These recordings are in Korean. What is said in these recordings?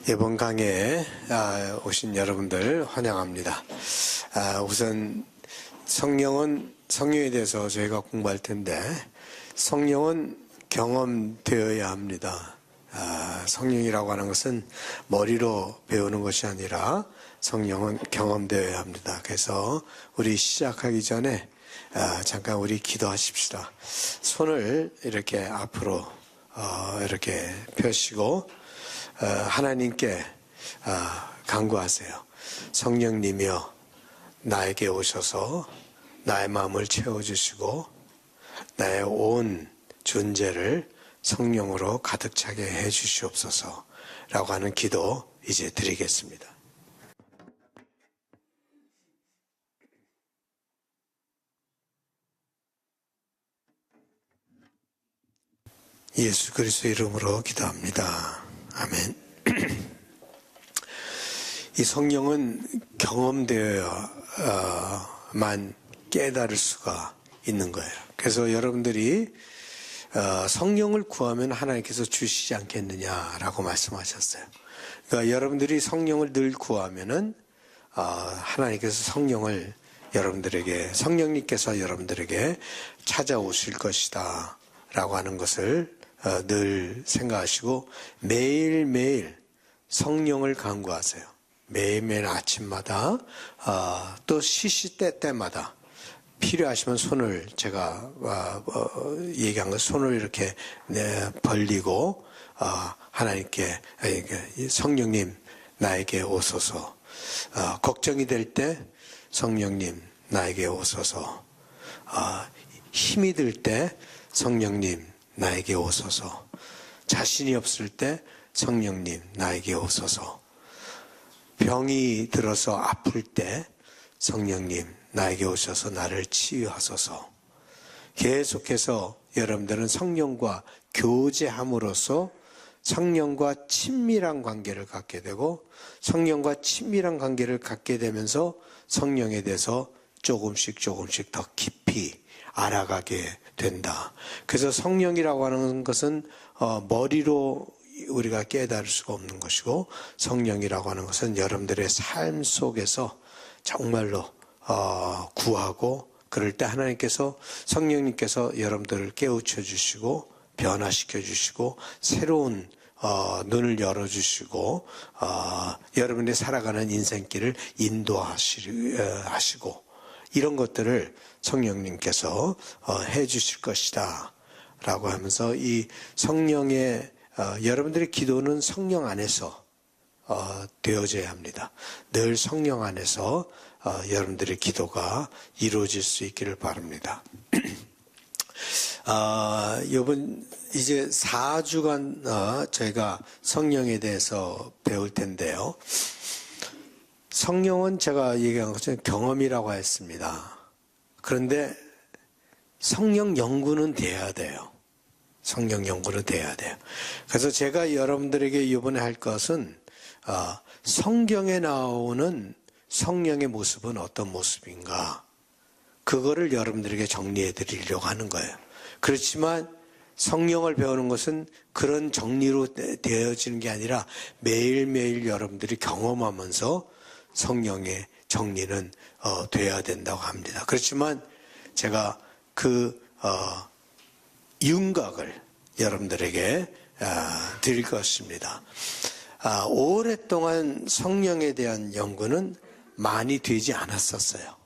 이번 강의에 오신 여러분들 환영합니다. 우선 성령에 대해서 저희가 공부할 텐데, 성령은 경험되어야 합니다. 성령이라고 하는 것은 머리로 배우는 것이 아니라 성령은 경험되어야 합니다. 그래서 우리 시작하기 전에 잠깐 우리 기도하십시다. 손을 이렇게 앞으로 이렇게 펴시고 하나님께 간구하세요. 성령님이여, 나에게 오셔서 나의 마음을 채워주시고 나의 온 존재를 성령으로 가득 차게 해주시옵소서 라고 하는 기도 이제 드리겠습니다. 예수 그리스도 이름으로 기도합니다. 아멘. 이 성령은 경험되어야만 깨달을 수가 있는 거예요. 그래서 여러분들이 성령을 구하면 하나님께서 주시지 않겠느냐라고 말씀하셨어요. 그러니까 여러분들이 성령을 늘 구하면은 하나님께서 성령님께서 여러분들에게 찾아오실 것이다 라고 하는 것을 늘 생각하시고 매일매일 성령을 간구하세요. 매일매일 아침마다 또 시시때때마다 필요하시면 손을 제가 얘기한 것 손을 이렇게 벌리고 하나님께 성령님 나에게 오소서, 걱정이 될 때 성령님 나에게 오소서, 힘이 들 때 성령님 나에게 오소서, 자신이 없을 때 성령님 나에게 오소서, 병이 들어서 아플 때 성령님 나에게 오셔서 나를 치유하소서. 계속해서 여러분들은 성령과 교제함으로써 성령과 친밀한 관계를 갖게 되고, 성령과 친밀한 관계를 갖게 되면서 성령에 대해서 조금씩 더 깊이 알아가게 된다. 그래서 성령이라고 하는 것은 머리로 우리가 깨달을 수가 없는 것이고, 성령이라고 하는 것은 여러분들의 삶 속에서 정말로 구하고, 그럴 때 하나님께서, 성령님께서 여러분들을 깨우쳐 주시고 변화시켜 주시고 새로운 눈을 열어주시고 여러분이 살아가는 인생길을 인도하시고 이런 것들을 성령님께서 해 주실 것이다 라고 하면서, 이 성령의 여러분들의 기도는 성령 안에서 되어져야 합니다. 늘 성령 안에서 여러분들의 기도가 이루어질 수 있기를 바랍니다. 이번 이제 4주간 저희가 성령에 대해서 배울 텐데요. 성령은 제가 얘기한 것처럼 경험이라고 했습니다. 그런데 성령 연구는 돼야 돼요. 성령 연구는 돼야 돼요. 그래서 제가 여러분들에게 이번에 할 것은 성경에 나오는 성령의 모습은 어떤 모습인가, 그거를 여러분들에게 정리해 드리려고 하는 거예요. 그렇지만 성령을 배우는 것은 그런 정리로 되어지는 게 아니라 매일매일 여러분들이 경험하면서 성령의 정리는 돼야 된다고 합니다. 그렇지만 제가 그 윤곽을 여러분들에게 드릴 것입니다. 오랫동안 성령에 대한 연구는 많이 되지 않았었어요.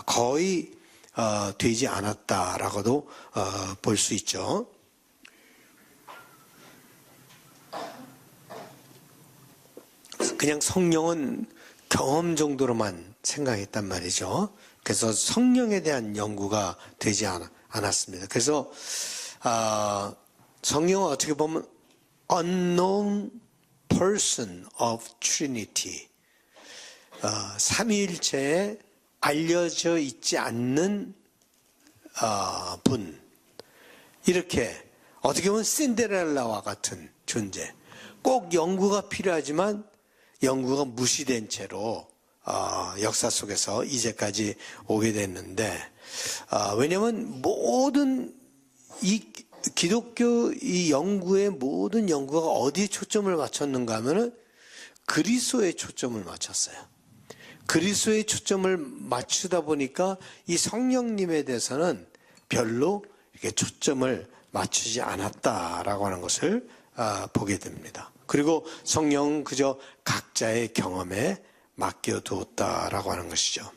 거의 되지 않았다라고도 볼 수 있죠. 그냥 성령은 경험 정도로만 생각했단 말이죠. 그래서 성령에 대한 연구가 되지 않았습니다. 그래서 성령은 어떻게 보면 unknown person of Trinity, 삼위일체에 알려져 있지 않는 분, 이렇게 어떻게 보면 신데렐라와 같은 존재, 꼭 연구가 필요하지만 연구가 무시된 채로 역사 속에서 이제까지 오게 됐는데, 왜냐하면 모든 이 기독교 이 연구의 모든 연구가 어디에 초점을 맞췄는가 하면은 그리스도에 초점을 맞췄어요. 그리스도에 초점을 맞추다 보니까 이 성령님에 대해서는 별로 이렇게 초점을 맞추지 않았다라고 하는 것을 보게 됩니다. 그리고 성령은 그저 각자의 경험에 맡겨두었다라고 하는 것이죠.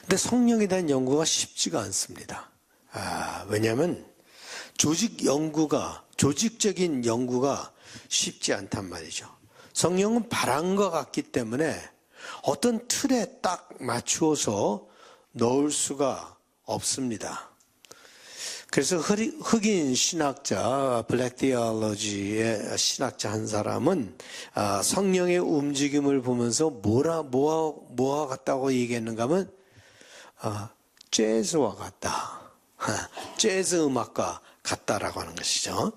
근데 성령에 대한 연구가 쉽지가 않습니다. 왜냐하면 조직적인 연구가 쉽지 않단 말이죠. 성령은 바람과 같기 때문에 어떤 틀에 딱 맞추어서 넣을 수가 없습니다. 그래서 흑인 신학자, 블랙 디얼로지의 신학자 한 사람은 성령의 움직임을 보면서 뭐와 같다고 얘기했는가 하면 재즈와 같다. 재즈 음악과 같다라고 하는 것이죠.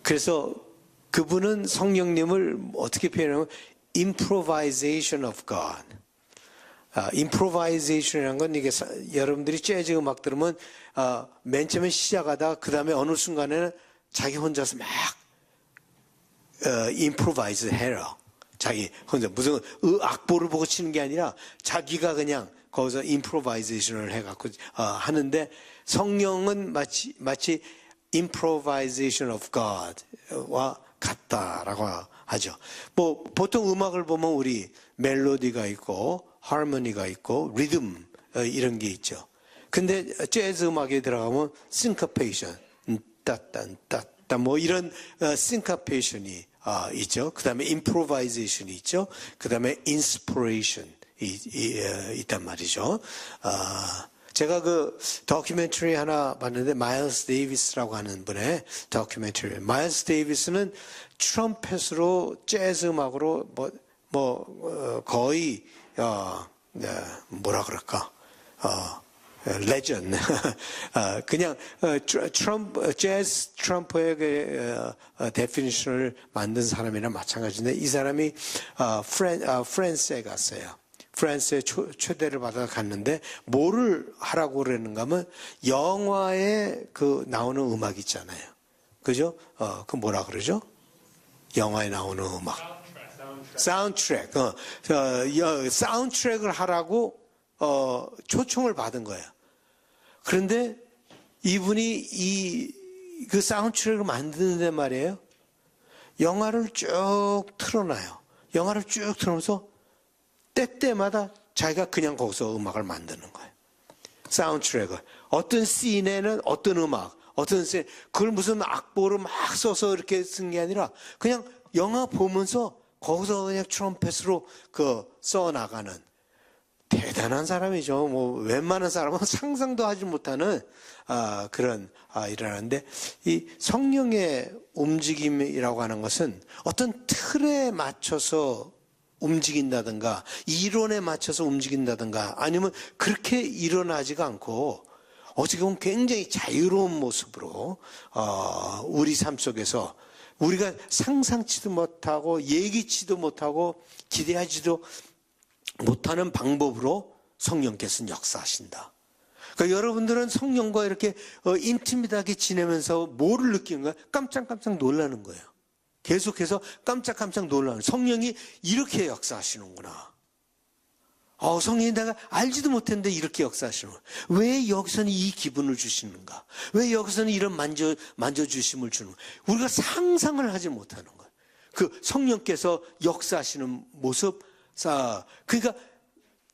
그래서 그분은 성령님을 어떻게 표현하면 improvisation of God. improvisation이라는 건 이게 여러분들이 재즈 음악 들으면 맨 처음에 시작하다가 그 다음에 어느 순간에는 자기 혼자서 막 improvise 해라. 자기 혼자 무슨 악보를 보고 치는 게 아니라 자기가 그냥 거기서 improvisation을 해갖고 하는데 성령은 마치 improvisation of God와 같다라고 하죠. 뭐 보통 음악을 보면 우리 멜로디가 있고 하모니가 있고 리듬 이런 게 있죠. 근데 재즈 음악에 들어가면 syncopation, 따딴따따 뭐 이런 syncopation이 있죠. 그 다음에 improvisation이 있죠. 그 다음에 inspiration이 있단 말이죠. 제가 그 다큐멘터리 하나 봤는데 마일스 데이비스라고 하는 분의 다큐멘터리. 마일스 데이비스는 트럼펫으로 재즈 음악으로 거의 뭐라 그럴까 레전 그냥 재즈 트럼프의 데피니션을 만든 사람이랑 마찬가지인데 이 사람이 프랑스에 갔어요. 프랑스에 초대를 받아 갔는데 뭐를 하라고 그러는가 하면 영화에 그 나오는 음악 있잖아요. 그죠? 그 뭐라 그러죠? 영화에 나오는 음악. 사운드트랙. 사운드트랙을 하라고 초청을 받은 거예요. 그런데 이분이 그 사운드트랙을 만드는데 말이에요. 영화를 쭉 틀어놔요. 영화를 쭉 틀어놓으면서 때때마다 자기가 그냥 거기서 음악을 만드는 거예요. 사운드트랙을. 어떤 씬에는 어떤 음악, 어떤 씬, 그걸 무슨 악보를 막 써서 이렇게 쓴 게 아니라 그냥 영화 보면서 거기서 그냥 트럼펫으로 써 나가는 대단한 사람이죠. 뭐 웬만한 사람은 상상도 하지 못하는 그런 일을 하는데 이 성령의 움직임이라고 하는 것은 어떤 틀에 맞춰서 움직인다든가 이론에 맞춰서 움직인다든가 아니면 그렇게 일어나지가 않고 어떻게 보면 굉장히 자유로운 모습으로 우리 삶 속에서 우리가 상상치도 못하고 예기치도 못하고 기대하지도 못하는 방법으로 성령께서는 역사하신다. 그러니까 여러분들은 성령과 이렇게 인티밋하게 지내면서 뭐를 느끼는 거예요? 깜짝깜짝 놀라는 거예요. 계속해서 깜짝깜짝 놀라는 성령이 이렇게 역사하시는구나. 성령이 내가 알지도 못했는데 이렇게 역사하시는 거예요. 왜 여기서는 이 기분을 주시는가? 왜 여기서는 이런 만져주심을 주는 거예요? 우리가 상상을 하지 못하는 거예요. 그 성령께서 역사하시는 모습, 그러니까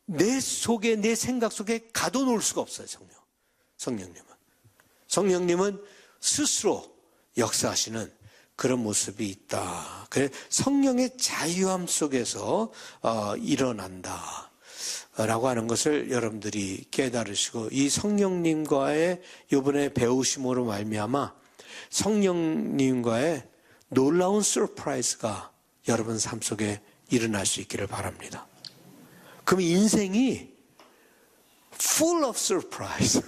내 속에, 내 생각 속에 가둬놓을 수가 없어요, 성령님은 스스로 역사하시는 그런 모습이 있다. 성령의 자유함 속에서 일어난다. 라고 하는 것을 여러분들이 깨달으시고 이 성령님과의 이번에 배우심으로 말미암아 성령님과의 놀라운 서프라이즈가 여러분 삶 속에 일어날 수 있기를 바랍니다. 그럼 인생이 full of surprise.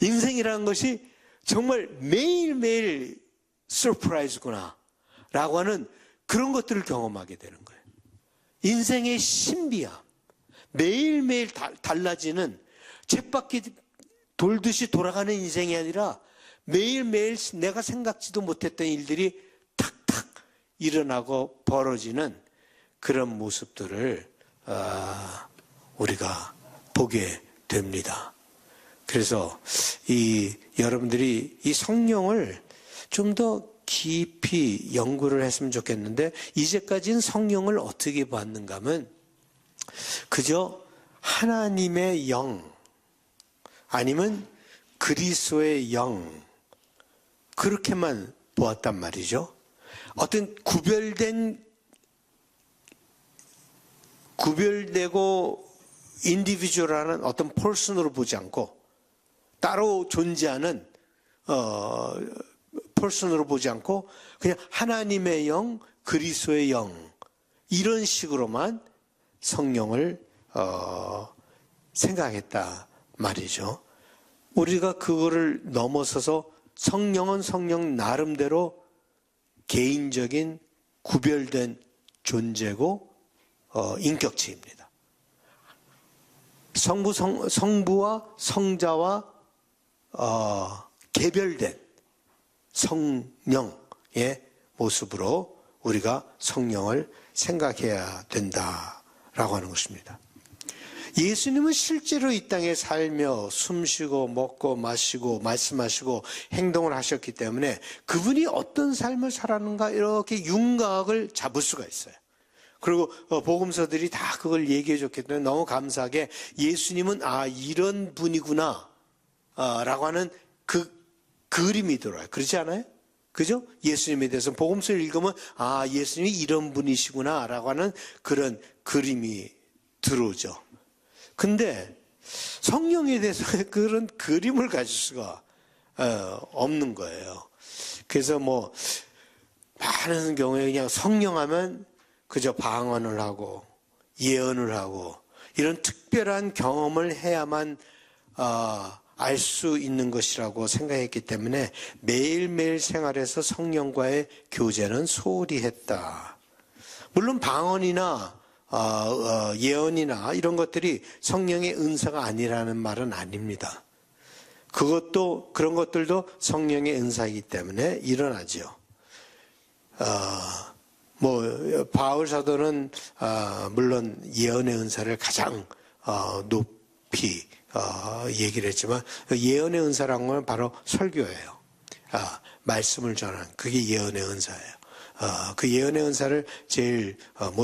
인생이라는 것이 정말 매일매일 서프라이즈구나 라고 하는 그런 것들을 경험하게 되는 거예요. 인생의 신비함. 매일매일 달라지는 쳇바퀴 돌듯이 돌아가는 인생이 아니라 매일매일 내가 생각지도 못했던 일들이 탁탁 일어나고 벌어지는 그런 모습들을 우리가 보게 됩니다. 그래서 여러분들이 이 성령을 좀 더 깊이 연구를 했으면 좋겠는데, 이제까지는 성령을 어떻게 봤는가 하면 그저 하나님의 영 아니면 그리스도의 영, 그렇게만 보았단 말이죠. 어떤 구별되고 인디비주얼한 어떤 펄슨으로 보지 않고 따로 존재하는 펄슨으로 보지 않고 그냥 하나님의 영, 그리스도의 영, 이런 식으로만 성령을 생각했다 말이죠. 우리가 그거를 넘어서서 성령은 성령 나름대로 개인적인 구별된 존재고 인격체입니다. 성부와 성자와 개별된 성령의 모습으로 우리가 성령을 생각해야 된다라고 하는 것입니다. 예수님은 실제로 이 땅에 살며 숨쉬고 먹고 마시고 말씀하시고 행동을 하셨기 때문에 그분이 어떤 삶을 살았는가 이렇게 윤곽을 잡을 수가 있어요. 그리고 복음서들이 다 그걸 얘기해 줬기 때문에 너무 감사하게 예수님은 이런 분이구나 라고 하는 그 그림이 들어요. 그렇지 않아요? 그죠? 예수님에 대해서 복음서를 읽으면 예수님이 이런 분이시구나 라고 하는 그런 그림이 들어오죠. 근데 성령에 대해서 그런 그림을 가질 수가 없는 거예요. 그래서 많은 경우에 그냥 성령 하면 그저 방언을 하고 예언을 하고 이런 특별한 경험을 해야만 알 수 있는 것이라고 생각했기 때문에 매일매일 생활에서 성령과의 교제는 소홀히 했다. 물론 방언이나 예언이나 이런 것들이 성령의 은사가 아니라는 말은 아닙니다. 그런 것들도 성령의 은사이기 때문에 일어나죠. 바울 사도는 물론 예언의 은사를 가장 높이 얘기를 했지만 예언의 은사라는 건 바로 설교예요. 말씀을 전하는 그게 예언의 은사예요. 그 예언의 은사를 제일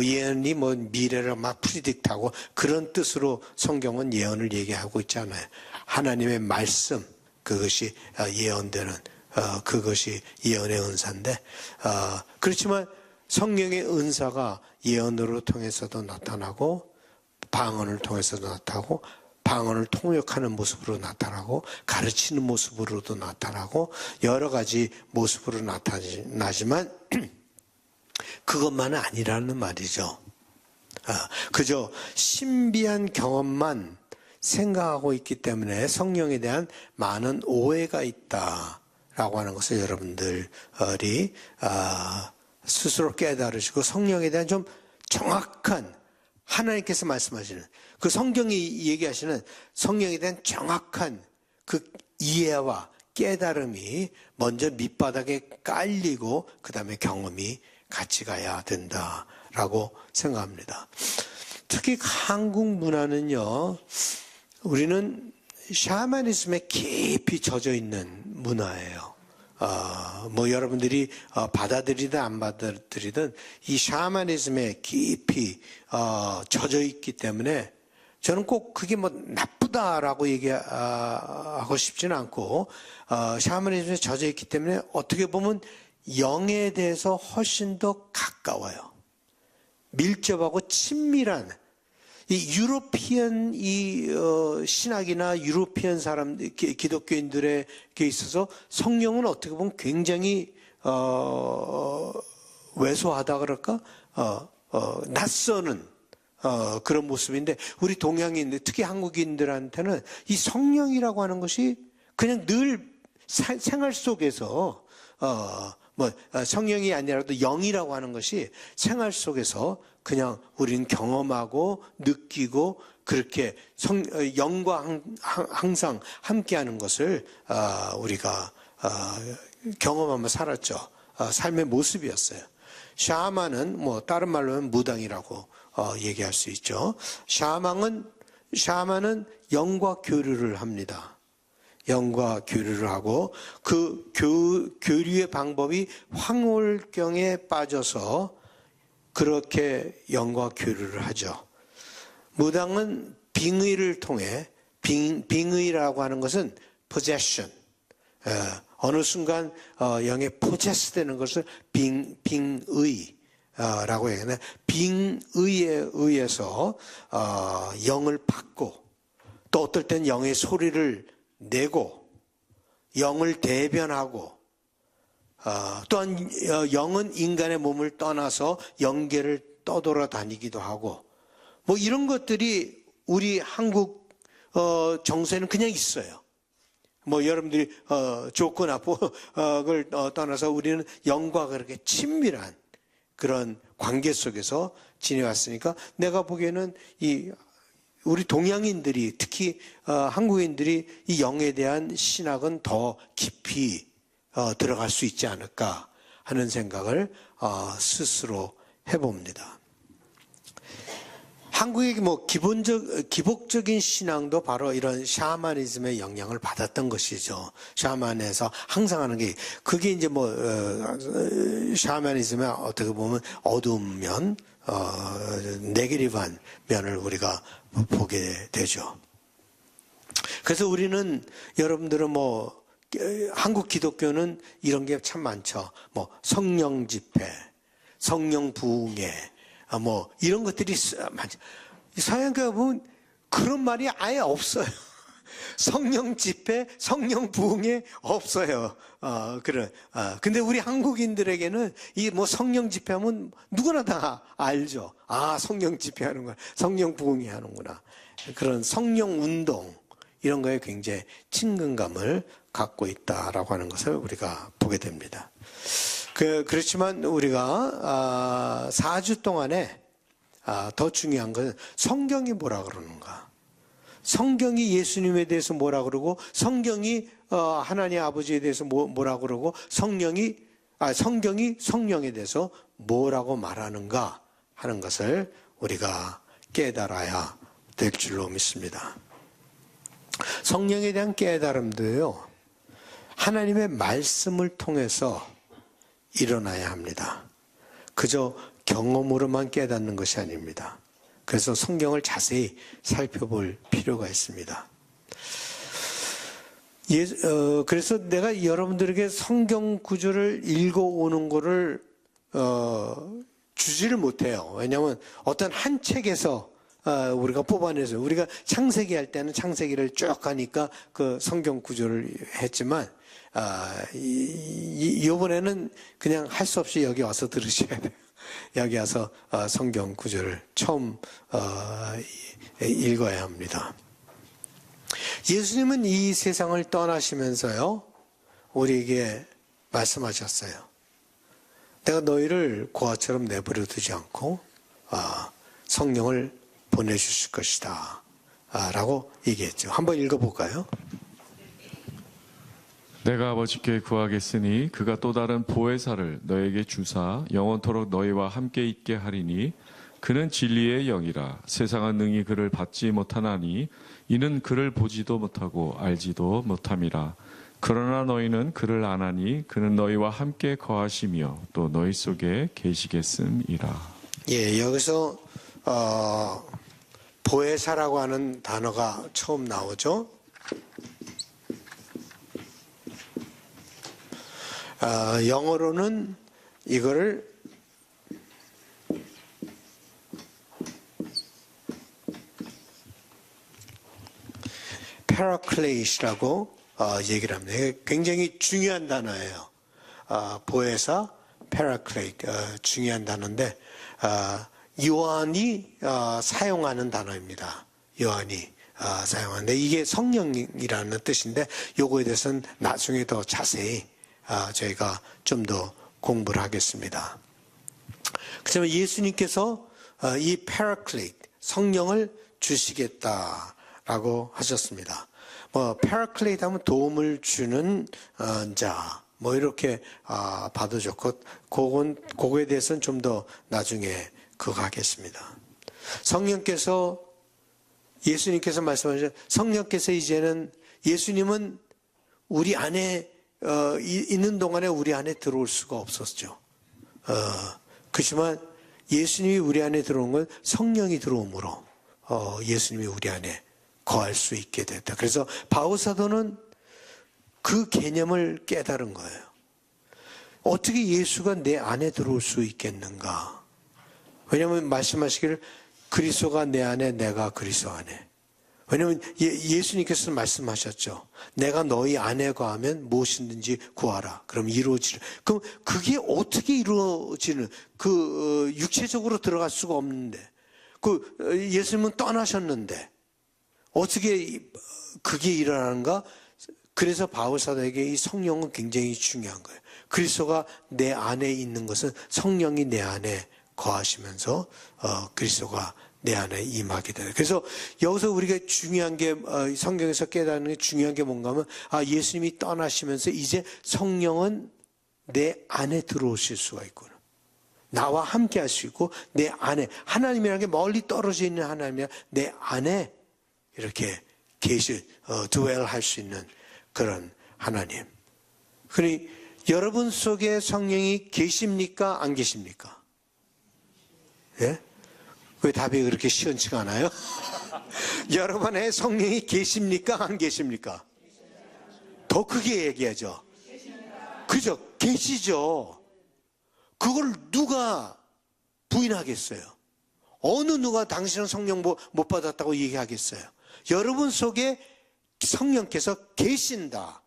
예언이 미래를 막 프리딕트하고 그런 뜻으로 성경은 예언을 얘기하고 있잖아요. 하나님의 말씀, 그것이 예언되는 그것이 예언의 은사인데 그렇지만 성령의 은사가 예언으로 통해서도 나타나고 방언을 통해서도 나타나고 방언을 통역하는 모습으로 나타나고 가르치는 모습으로도 나타나고 여러 가지 모습으로 나타나지만 그것만은 아니라는 말이죠. 그저 신비한 경험만 생각하고 있기 때문에 성령에 대한 많은 오해가 있다라고 하는 것을 여러분들이 스스로 깨달으시고 성령에 대한 좀 정확한 하나님께서 말씀하시는 그 성경이 얘기하시는 성령에 대한 정확한 그 이해와 깨달음이 먼저 밑바닥에 깔리고 그 다음에 경험이 같이 가야 된다라고 생각합니다. 특히 한국 문화는요, 우리는 샤머니즘에 깊이 젖어 있는 문화예요. 여러분들이 받아들이든 안 받아들이든 이 샤머니즘에 깊이 젖어 있기 때문에 저는 꼭 그게 나쁘다라고 얘기하고 싶지는 않고 샤머니즘에 젖어 있기 때문에 어떻게 보면 영에 대해서 훨씬 더 가까워요. 밀접하고 친밀한 이 유로피언 신학이나 유로피언 기독교인들에게 있어서 성령은 어떻게 보면 굉장히 왜소하다 그럴까? 낯서는 그런 모습인데 우리 동양인들, 특히 한국인들한테는 이 성령이라고 하는 것이 그냥 늘 생활 속에서 성령이 아니라도 영이라고 하는 것이 생활 속에서 그냥 우리는 경험하고 느끼고 그렇게 영과 항상 함께하는 것을 우리가 경험하며 살았죠. 삶의 모습이었어요. 샤만은 뭐 다른 말로 하면 무당이라고 얘기할 수 있죠. 샤만은 영과 교류를 합니다. 영과 교류를 하고 그 교류의 방법이 황홀경에 빠져서 그렇게 영과 교류를 하죠. 무당은 빙의를 통해 빙의라고 하는 것은 possession, 어느 순간 영에 포제스 되는 것을 빙의라고 얘기하는데 빙의에 의해서 영을 받고 또 어떨 땐 영의 소리를 내고 영을 대변하고 또한 영은 인간의 몸을 떠나서 영계를 떠돌아다니기도 하고 뭐 이런 것들이 우리 한국 정서에는 그냥 있어요. 뭐 여러분들이 좋고 나쁘를 떠나서 우리는 영과 그렇게 친밀한 그런 관계 속에서 지내왔으니까 내가 보기에는 우리 동양인들이 특히 한국인들이 이 영에 대한 신학은 더 깊이 들어갈 수 있지 않을까 하는 생각을 스스로 해봅니다. 한국의 뭐 기복적인 신앙도 바로 이런 샤머니즘의 영향을 받았던 것이죠. 샤먼에서 항상 하는 게 그게 이제 뭐 샤머니즘의 어떻게 보면 어두운 면, 네거티브한 면을 우리가 보게 되죠. 그래서 우리는 여러분들은 뭐 한국 기독교는 이런 게 참 많죠. 뭐 성령 집회, 성령 부흥회, 뭐 이런 것들이 많죠. 서양교회 보면 그런 말이 아예 없어요. 성령 집회, 성령 부흥회 없어요. 근데 우리 한국인들에게는 이 뭐 성령 집회하면 누구나 다 알죠. 아, 성령 집회하는구나, 성령 부흥회 하는구나. 그런 성령 운동 이런 거에 굉장히 친근감을 갖고 있다라고 하는 것을 우리가 보게 됩니다. 그렇지만 우리가 4주 동안에 더 중요한 것은 성경이 뭐라 그러는가. 성경이 예수님에 대해서 뭐라 그러고 성경이 하나님 아버지에 대해서 뭐라 그러고 성경이 성령에 대해서 뭐라고 말하는가 하는 것을 우리가 깨달아야 될 줄로 믿습니다. 성령에 대한 깨달음도요, 하나님의 말씀을 통해서 일어나야 합니다. 그저 경험으로만 깨닫는 것이 아닙니다. 그래서 성경을 자세히 살펴볼 필요가 있습니다. 그래서 내가 여러분들에게 성경 구절을 읽어오는 거를 주지를 못해요. 왜냐하면 어떤 한 책에서 우리가 뽑아내서 우리가 창세기 할 때는 창세기를 쭉 가니까 그 성경 구절을 했지만 이번에는 그냥 할 수 없이 여기 와서 들으셔야 돼요. 여기 와서 성경 구절을 처음 읽어야 합니다. 예수님은 이 세상을 떠나시면서요, 우리에게 말씀하셨어요. 내가 너희를 고아처럼 내버려 두지 않고 성령을 보내주실 것이다 라고 얘기했죠. 한번 읽어볼까요? 내가 아버지께 구하겠으니 그가 또 다른 보혜사를 너에게 주사 영원토록 너희와 함께 있게 하리니 그는 진리의 영이라. 세상은 능히 그를 받지 못하나니 이는 그를 보지도 못하고 알지도 못함이라. 그러나 너희는 그를 아나니 그는 너희와 함께 거하시며 또 너희 속에 계시겠음이라. 예, 여기서 보혜사라고 하는 단어가 처음 나오죠. 영어로는 이거를 Paraclete라고 얘기를 합니다. 이게 굉장히 중요한 단어예요. 보혜사, Paraclete, 중요한 단어인데 요한이 사용하는 단어입니다. 요한이 사용하는데 이게 성령이라는 뜻인데 요거에 대해서는 나중에 더 자세히 저희가 좀 더 공부를 하겠습니다. 그렇지만 예수님께서 이 Paraclete, 성령을 주시겠다라고 하셨습니다. 뭐 파라클레이트 하면 도움을 주는 자, 뭐 이렇게 봐도 좋고, 그거에 대해서는 좀 더 나중에 그거 하겠습니다. 성령께서, 예수님께서 말씀하셨죠. 성령께서 이제는, 예수님은 우리 안에 있는 동안에 우리 안에 들어올 수가 없었죠. 그렇지만 예수님이 우리 안에 들어온 건 성령이 들어옴으로 예수님이 우리 안에 거할 수 있게 됐다. 그래서 바울 사도는 그 개념을 깨달은 거예요. 어떻게 예수가 내 안에 들어올 수 있겠는가? 왜냐하면 말씀하시기를 그리스도가 내 안에, 내가 그리스도 안에. 왜냐하면 예수님께서 말씀하셨죠. 내가 너희 안에 거하면 무엇이든지 구하라. 그럼 이루어지라. 그럼 그게 어떻게 이루어지는, 육체적으로 들어갈 수가 없는데, 예수님은 떠나셨는데, 어떻게 그게 일어나는가? 그래서 바울 사도에게 이 성령은 굉장히 중요한 거예요. 그리스도가 내 안에 있는 것은 성령이 내 안에 거하시면서 그리스도가 내 안에 임하게 되는. 그래서 여기서 우리가 중요한 게 성경에서 깨닫는 게 중요한 게 뭔가 하면 예수님이 떠나시면서 이제 성령은 내 안에 들어오실 수가 있구나. 나와 함께 할 수 있고 내 안에 하나님이라는 게 멀리 떨어져 있는 하나님이 내 안에 이렇게 dwell 할 수 있는 그런 하나님. 그러니 여러분 속에 성령이 계십니까? 안 계십니까? 예? 왜 답이 그렇게 시원치가 않아요? 여러분 안에 성령이 계십니까? 안 계십니까? 더 크게 얘기하죠. 그죠? 계시죠. 그걸 누가 부인하겠어요? 어느 누가 당신은 성령 못 받았다고 얘기하겠어요? 여러분 속에 성령께서 계신다.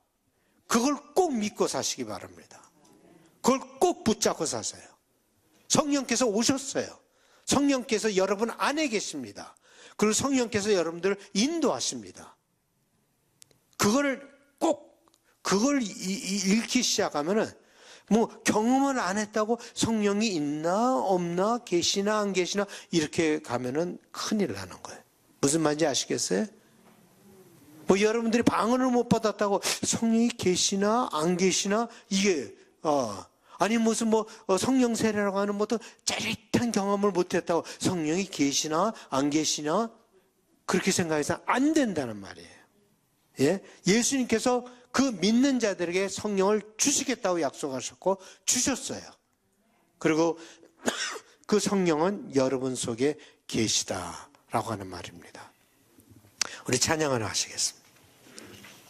그걸 꼭 믿고 사시기 바랍니다. 그걸 꼭 붙잡고 사세요. 성령께서 오셨어요. 성령께서 여러분 안에 계십니다. 그리고 성령께서 여러분들을 인도하십니다. 그걸 읽기 시작하면은 뭐 경험을 안 했다고 성령이 있나 없나 계시나 안 계시나 이렇게 가면은 큰일 나는 거예요. 무슨 말인지 아시겠어요? 뭐 여러분들이 방언을 못 받았다고 성령이 계시나 안 계시나 이게 아니 무슨 성령 세례라고 하는 어떤 짜릿한 경험을 못 했다고 성령이 계시나 안 계시나 그렇게 생각해서 안 된다는 말이에요. 예? 예수님께서 그 믿는 자들에게 성령을 주시겠다고 약속하셨고 주셨어요. 그리고 그 성령은 여러분 속에 계시다라고 하는 말입니다. 우리 찬양을 하시겠습니다.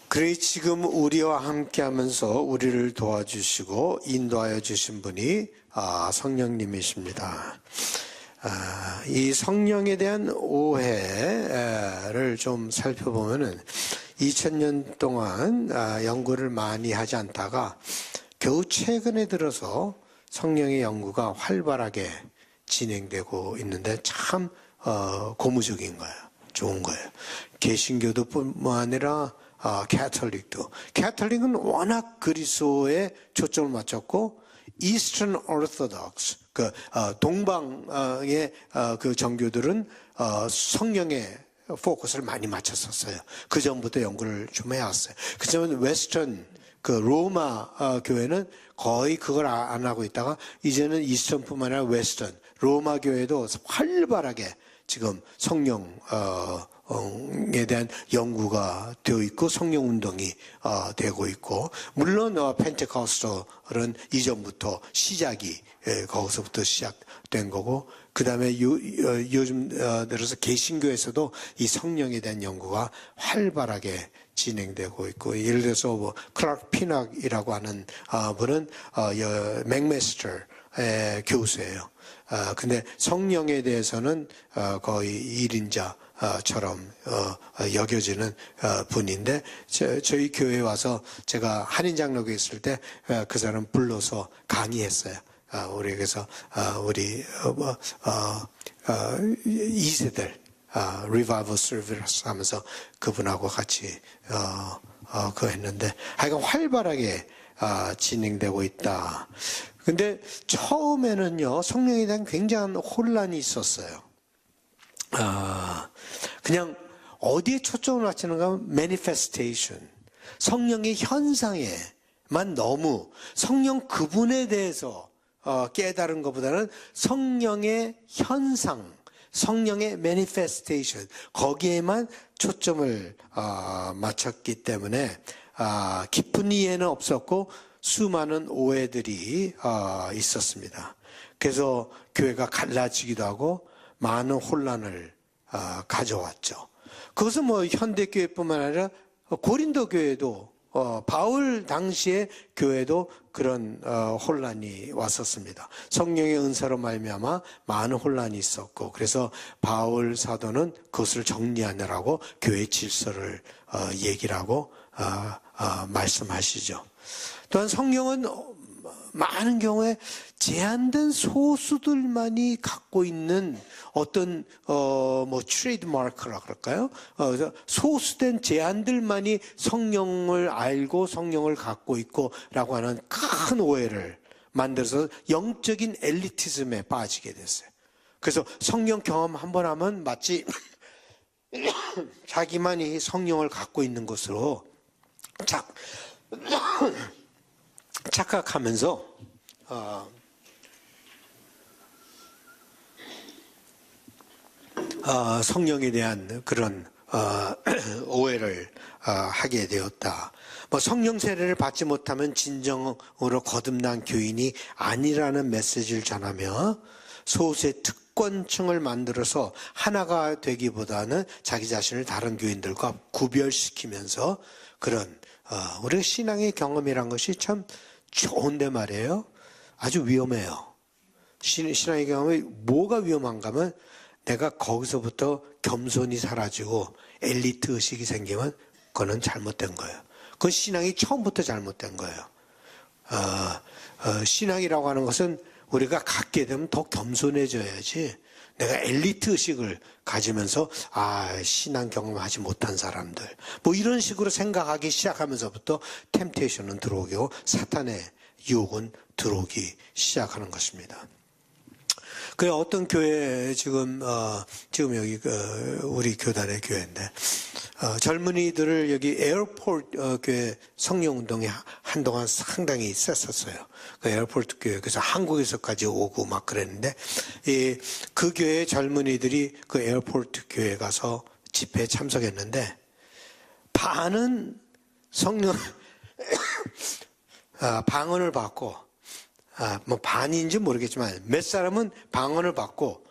그래 지금 우리와 함께 하면서 우리를 도와주시고 인도하여 주신 분이 성령님이십니다. 이 성령에 대한 오해를 좀 살펴보면은 2000년 동안 연구를 많이 하지 않다가 겨우 최근에 들어서 성령의 연구가 활발하게 진행되고 있는데 참 고무적인 거예요. 좋은 거예요. 개신교도 뿐만 아니라 캐톨릭도. 캐톨릭은 워낙 그리스도에 초점을 맞췄고 Eastern Orthodox, 동방의 그 정교들은 성령의 포커스를 많이 맞췄었어요. 그 전부터 연구를 좀 해왔어요. 그렇지만 웨스턴, 로마 교회는 거의 그걸 안 하고 있다가 이제는 이스턴뿐만 아니라 웨스턴, 로마 교회도 활발하게 지금 성령에 대한 연구가 되어 있고 성령 운동이 되고 있고 물론 펜테코스털은 이전부터 시작이 거기서부터 시작된 거고 그 다음에 요즘 들어서 개신교에서도 이 성령에 대한 연구가 활발하게 진행되고 있고 예를 들어서 클라크 피낙이라고 하는 분은 맥메스터의 교수예요. 근데 성령에 대해서는 거의 1인자처럼 여겨지는 분인데 저희 교회에 와서 제가 한인장로교에 있을 때 그 사람 불러서 강의했어요. 우리 그래서 우리 2세들 리바이벌 서비스 하면서 그분하고 같이 그거 했는데 하여간 활발하게 진행되고 있다. 근데 처음에는요 성령에 대한 굉장한 혼란이 있었어요. 그냥 어디에 초점을 맞추는가 하면 manifestation, 성령의 현상에만 너무 성령 그분에 대해서 깨달은 것보다는 성령의 현상, 성령의 manifestation, 거기에만 초점을 맞췄기 때문에 깊은 이해는 없었고 수많은 오해들이 있었습니다. 그래서 교회가 갈라지기도 하고 많은 혼란을 가져왔죠. 그것은 뭐 현대교회뿐만 아니라 고린도 교회도 바울 당시의 교회도 그런 혼란이 왔었습니다. 성령의 은사로 말미암아 많은 혼란이 있었고, 그래서 바울 사도는 그것을 정리하느라고 교회 질서를 얘기를 하고 말씀하시죠. 또한 성령은 많은 경우에 제한된 소수들만이 갖고 있는 어떤 뭐 트레이드 마크라 그럴까요? 소수된 제한들만이 성령을 알고 성령을 갖고 있고라고 하는 큰 오해를 만들어서 영적인 엘리티즘에 빠지게 됐어요. 그래서 성령 경험 한번 하면 마치 자기만이 성령을 갖고 있는 것으로 착각하면서 성령에 대한 그런 오해를 하게 되었다. 뭐 성령 세례를 받지 못하면 진정으로 거듭난 교인이 아니라는 메시지를 전하며 소수의 특권층을 만들어서 하나가 되기보다는 자기 자신을 다른 교인들과 구별시키면서 그런 우리가 신앙의 경험이란 것이 참 좋은데 말이에요. 아주 위험해요. 신앙의 경험이 뭐가 위험한가 하면 내가 거기서부터 겸손이 사라지고 엘리트 의식이 생기면 그거는 잘못된 거예요. 그건 신앙이 처음부터 잘못된 거예요. 신앙이라고 하는 것은 우리가 갖게 되면 더 겸손해져야지, 내가 엘리트 의식을 가지면서 신앙 경험하지 못한 사람들 뭐 이런 식으로 생각하기 시작하면서부터 템테이션은 들어오고 사탄의 유혹은 들어오기 시작하는 것입니다. 그 어떤 교회 지금 여기 우리 교단의 교회인데 젊은이들을 여기 에어포트 교회 성령운동에 한동안 상당히 셌었어요. 그 에어포트 교회, 그래서 한국에서까지 오고 막 그랬는데 그 교회 젊은이들이 그 에어포트 교회 가서 집회에 참석했는데 반은 성령 방언을 받고 뭐 반인지 모르겠지만 몇 사람은 방언을 받고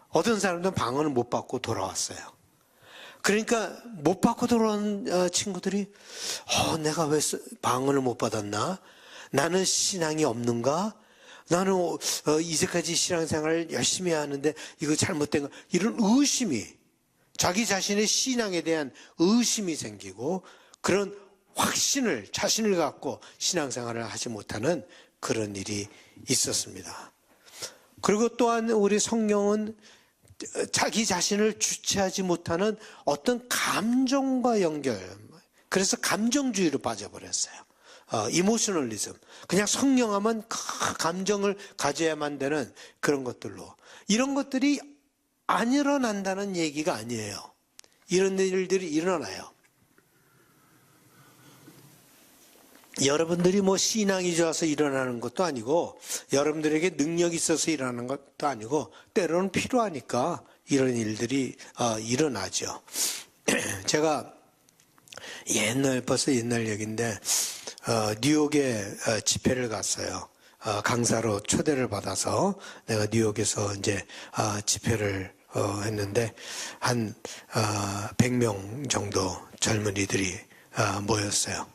어떤 사람들은 방언을 못 받고 돌아왔어요. 그러니까 못 받고 돌아온 친구들이 내가 왜 방언을 못 받았나? 나는 신앙이 없는가? 나는 이제까지 신앙생활을 열심히 하는데 이거 잘못된 거, 이런 의심이, 자기 자신의 신앙에 대한 의심이 생기고 그런 확신을, 자신을 갖고 신앙생활을 하지 못하는 그런 일이 있었습니다. 그리고 또한 우리 성령은 자기 자신을 주체하지 못하는 어떤 감정과 연결, 그래서 감정주의로 빠져버렸어요. 이모셔널리즘, 그냥 성령하면 감정을 가져야만 되는 그런 것들로, 이런 것들이 안 일어난다는 얘기가 아니에요. 이런 일들이 일어나요. 여러분들이 뭐 신앙이 좋아서 일어나는 것도 아니고 여러분들에게 능력이 있어서 일어나는 것도 아니고 때로는 필요하니까 이런 일들이 일어나죠. 제가 벌써 옛날 얘기인데 뉴욕에 집회를 갔어요. 강사로 초대를 받아서 내가 뉴욕에서 이제 집회를 했는데 한 100명 정도 젊은이들이 모였어요.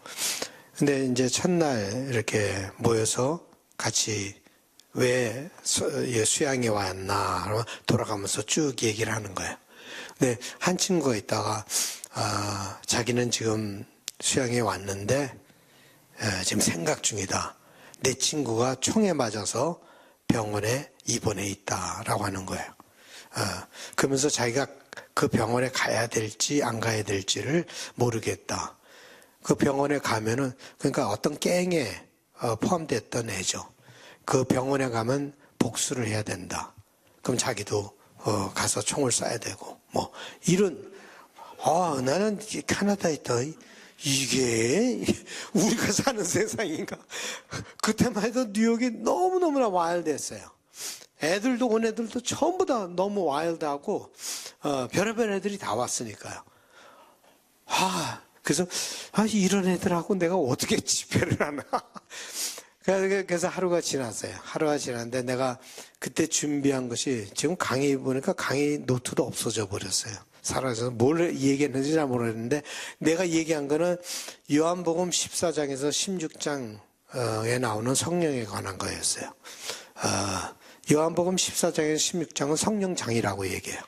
근데 이제 첫날 이렇게 모여서 같이 왜 수양에 왔나 그러면 돌아가면서 쭉 얘기를 하는 거예요. 근데 한 친구가 있다가 자기는 지금 수양에 왔는데 지금 생각 중이다. 내 친구가 총에 맞아서 병원에 입원해 있다라고 하는 거예요. 그러면서 자기가 그 병원에 가야 될지 안 가야 될지를 모르겠다. 그 병원에 가면은, 그러니까 어떤 갱에 포함됐던 애죠. 그 병원에 가면 복수를 해야 된다. 그럼 자기도 가서 총을 쏴야 되고 뭐 이런 나는 캐나다에 있다. 이게 우리가 사는 세상인가? 그때만 해도 뉴욕이 너무너무나 와일드했어요. 애들도 온 애들도 전부 다 너무 와일드하고 별의별 애들이 다 왔으니까요. 그래서 이런 애들하고 내가 어떻게 집회를 하나. 그래서 하루가 지났어요. 하루가 지났는데 내가 그때 준비한 것이 지금 강의 보니까 강의 노트도 없어져 버렸어요. 사라져서 뭘 얘기했는지 잘 모르겠는데 내가 얘기한 거는 요한복음 14장에서 16장에 나오는 성령에 관한 거였어요. 요한복음 14장에서 16장은 성령장이라고 얘기해요.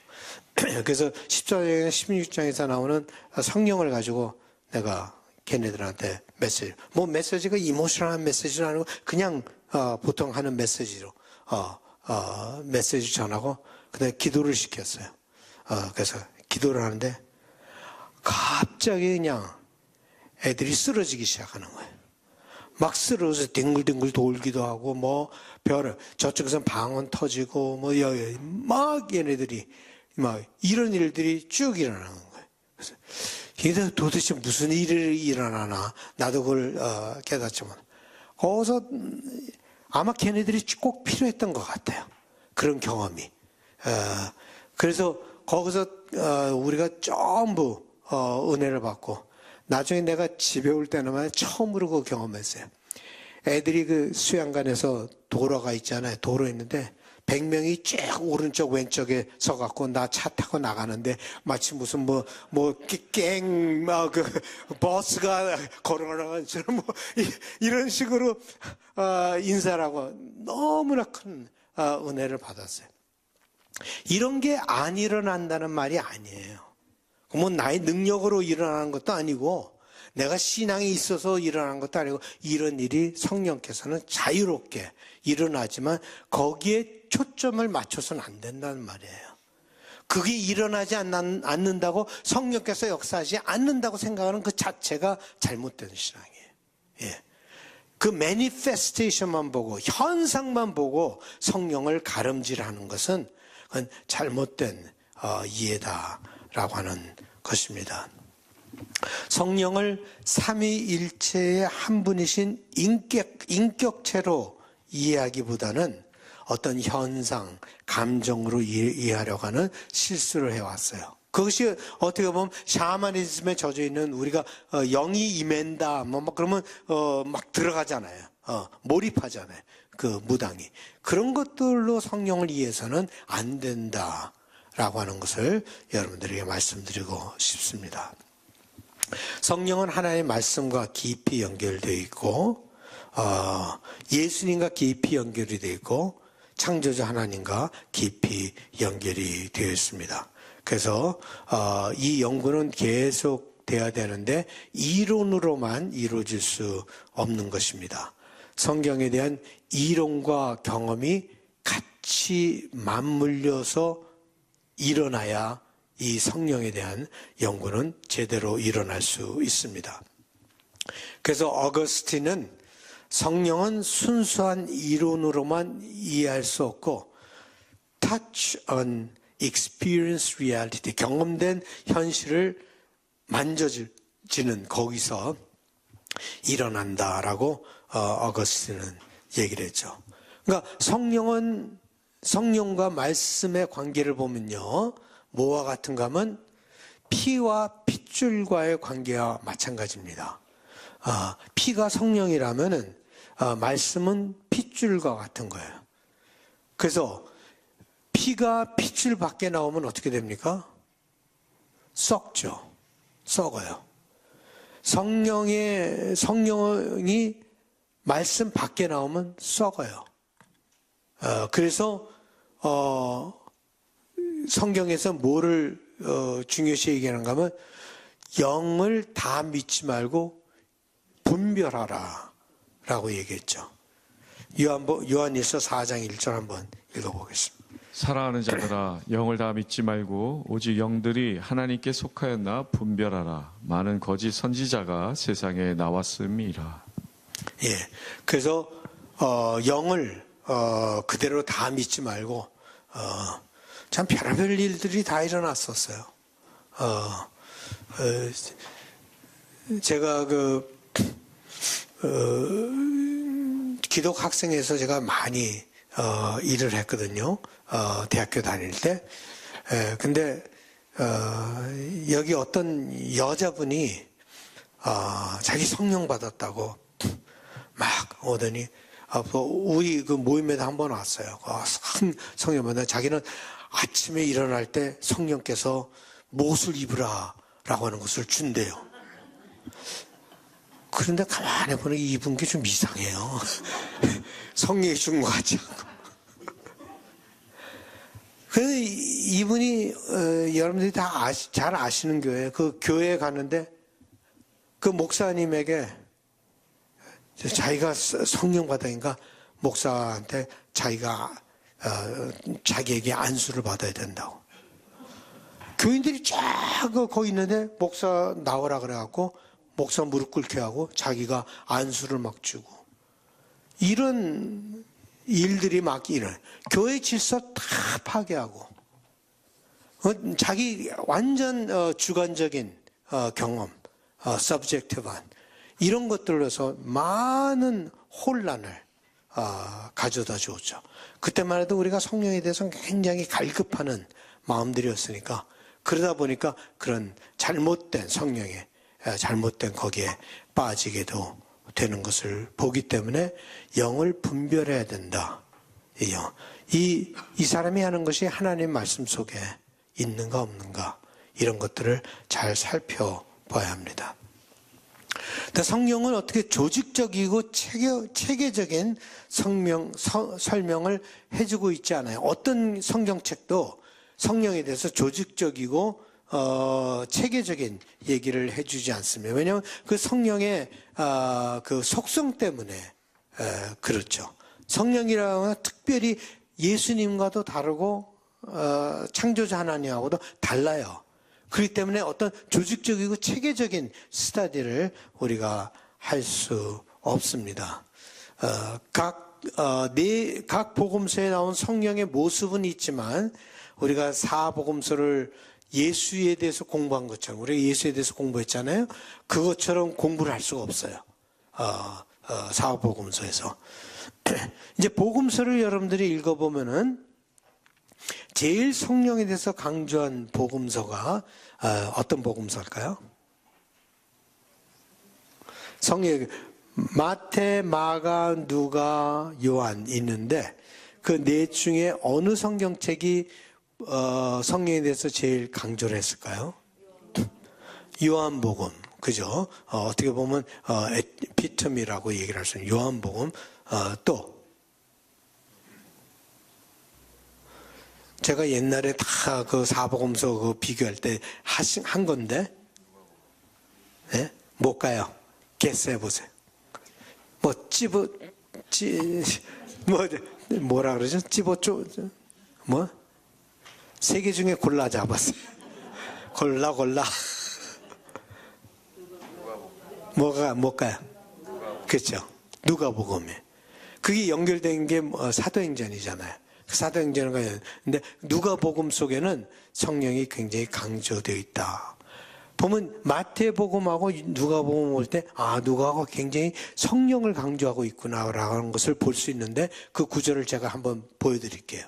그래서 14장에서 16장에서 나오는 성령을 가지고 내가 걔네들한테 메시지가 이모셔널한 메시지는 아니고 그냥 보통 하는 메시지로 메시지 전하고 그다음에 기도를 시켰어요. 그래서 기도를 하는데 갑자기 그냥 애들이 쓰러지기 시작하는 거예요. 막 쓰러져서 뒹굴뒹굴 돌기도 하고 저쪽에서 방언 터지고 막 얘네들이 막 이런 일들이 쭉 일어나는 거예요. 그래서 이게 도대체 무슨 일이 일어나나 나도 그걸 깨닫지만 거기서 아마 걔네들이 꼭 필요했던 것 같아요. 그런 경험이. 그래서 거기서 우리가 전부 은혜를 받고 나중에 내가 집에 올 때는 처음으로 그 경험했어요. 애들이 그 수양관에서 도로가 있잖아요. 도로 있는데 100명이 쭉 오른쪽 왼쪽에 서갖고 나 차 타고 나가는데 마치 무슨 버스가 걸어가는 것처럼 이런 식으로 인사를 하고 너무나 큰 은혜를 받았어요. 이런 게 안 일어난다는 말이 아니에요. 나의 능력으로 일어나는 것도 아니고 내가 신앙이 있어서 일어나는 것도 아니고 이런 일이 성령께서는 자유롭게 일어나지만 거기에 초점을 맞춰서는 안 된다는 말이에요. 그게 일어나지 않는다고 성령께서 역사하지 않는다고 생각하는 그 자체가 잘못된 신앙이에요. 예. 그 매니페스테이션만 보고 현상만 보고 성령을 가름질하는 것은 그건 잘못된 이해다라고 하는 것입니다. 성령을 삼위일체의 한 분이신 인격체로 이해하기보다는 어떤 현상, 감정으로 이해하려고 하는 실수를 해왔어요. 그것이 어떻게 보면 샤머니즘에 젖어 있는 우리가 영이 임한다 그러면 막 들어가잖아요. 몰입하잖아요. 그 무당이. 그런 것들로 성령을 이해해서는 안 된다라고 하는 것을 여러분들에게 말씀드리고 싶습니다. 성령은 하나님의 말씀과 깊이 연결되어 있고 예수님과 깊이 연결이 되어 있고 창조자 하나님과 깊이 연결이 되어 있습니다. 그래서 이 연구는 계속 돼야 되는데 이론으로만 이루어질 수 없는 것입니다. 성경에 대한 이론과 경험이 같이 맞물려서 일어나야 이 성령에 대한 연구는 제대로 일어날 수 있습니다. 그래서 어거스틴은 성령은 순수한 이론으로만 이해할 수 없고 touch on experience reality, 경험된 현실을 만져지는 거기서 일어난다라고 어거스틴은 얘기를 했죠. 그러니까 성령과 말씀의 관계를 보면요, 뭐와 같은가 하면 피와 핏줄과의 관계와 마찬가지입니다. 피가 성령이라면은 말씀은 핏줄과 같은 거예요. 그래서 피가 핏줄 밖에 나오면 어떻게 됩니까? 썩죠. 썩어요. 성령이 말씀 밖에 나오면 썩어요. 그래서 성경에서 뭐를 중요시 얘기하는가 하면 영을 다 믿지 말고 분별하라 라고 얘기했죠. 요한일서 4장 1절 한번 읽어보겠습니다. 사랑하는 자들아, 영을 다 믿지 말고 오직 영들이 하나님께 속하였나 분별하라. 많은 거짓 선지자가 세상에 나왔음이라. 예, 그래서 영을 그대로 다 믿지 말고 참 별별 일들이 다 일어났었어요. 제가 기독 학생에서 제가 많이 일을 했거든요. 대학교 다닐 때. 근데 여기 어떤 여자분이 자기 성령 받았다고 막 오더니 우리 그 모임에도 한번 왔어요. 성령 받았는데 자기는 아침에 일어날 때 성령께서 못을 입으라라고 하는 것을 준대요. 그런데 가만히 보니 입은 게 좀 이상해요. 성령이 준 것 같지 않고. 그래서 이분이 여러분들이 다 잘 아시는 교회, 그 교회에 가는데 그 목사님에게 자기가 성령 받으니까 목사한테 자기에게 안수를 받아야 된다고. 교인들이 쫙 거기 있는데 목사 나오라 그래갖고 목사 무릎 꿇게 하고 자기가 안수를 막 주고 이런 일들이 막 일어나요. 교회 질서 다 파괴하고 자기 완전 주관적인 경험, 서브젝티브한 이런 것들로서 많은 혼란을 가져다 주었죠. 그때만 해도 우리가 성령에 대해서 굉장히 갈급하는 마음들이었으니까 그러다 보니까 그런 잘못된 성령에 잘못된 거기에 빠지게도 되는 것을 보기 때문에 영을 분별해야 된다. 이 사람이 하는 것이 하나님 말씀 속에 있는가 없는가 이런 것들을 잘 살펴봐야 합니다. 성령은 어떻게 조직적이고 체계적인 설명을 해주고 있지 않아요. 어떤 성경책도 성령에 대해서 조직적이고 체계적인 얘기를 해주지 않습니다. 왜냐하면 그 성령의 그 속성 때문에 그렇죠. 성령이라는 특별히 예수님과도 다르고 창조자 하나님하고도 달라요. 그렇기 때문에 어떤 조직적이고 체계적인 스터디를 우리가 할 수 없습니다. 각 복음서에 나온 성령의 모습은 있지만 우리가 사복음서를 예수에 대해서 공부한 것처럼 우리가 예수에 대해서 공부했잖아요. 그것처럼 공부를 할 수가 없어요. 사복음서에서. 이제 복음서를 여러분들이 읽어보면은 제일 성령에 대해서 강조한 복음서가 어떤 복음서일까요? 성령 마태, 마가, 누가, 요한 있는데 그 넷 중에 어느 성경책이 성령에 대해서 제일 강조를 했을까요? 요한복음, 그죠? 어떻게 보면 에피토미라고 얘기를 할 수 있는 요한복음. 또 제가 옛날에 다 그 사복음서 그 비교할 때 한 건데, 네? 뭘까요? 게스 해보세요. 뭐라 그러죠? 세 개 중에 골라 잡았어요. 골라. 뭘까요? 그렇죠. 누가복음에. 그게 연결된 게 사도행전이잖아요. 사도행전은 근데 누가복음 속에는 성령이 굉장히 강조되어 있다. 보면 마태복음하고 누가복음 올 때 누가가 굉장히 성령을 강조하고 있구나라는 것을 볼 수 있는데 그 구절을 제가 한번 보여드릴게요.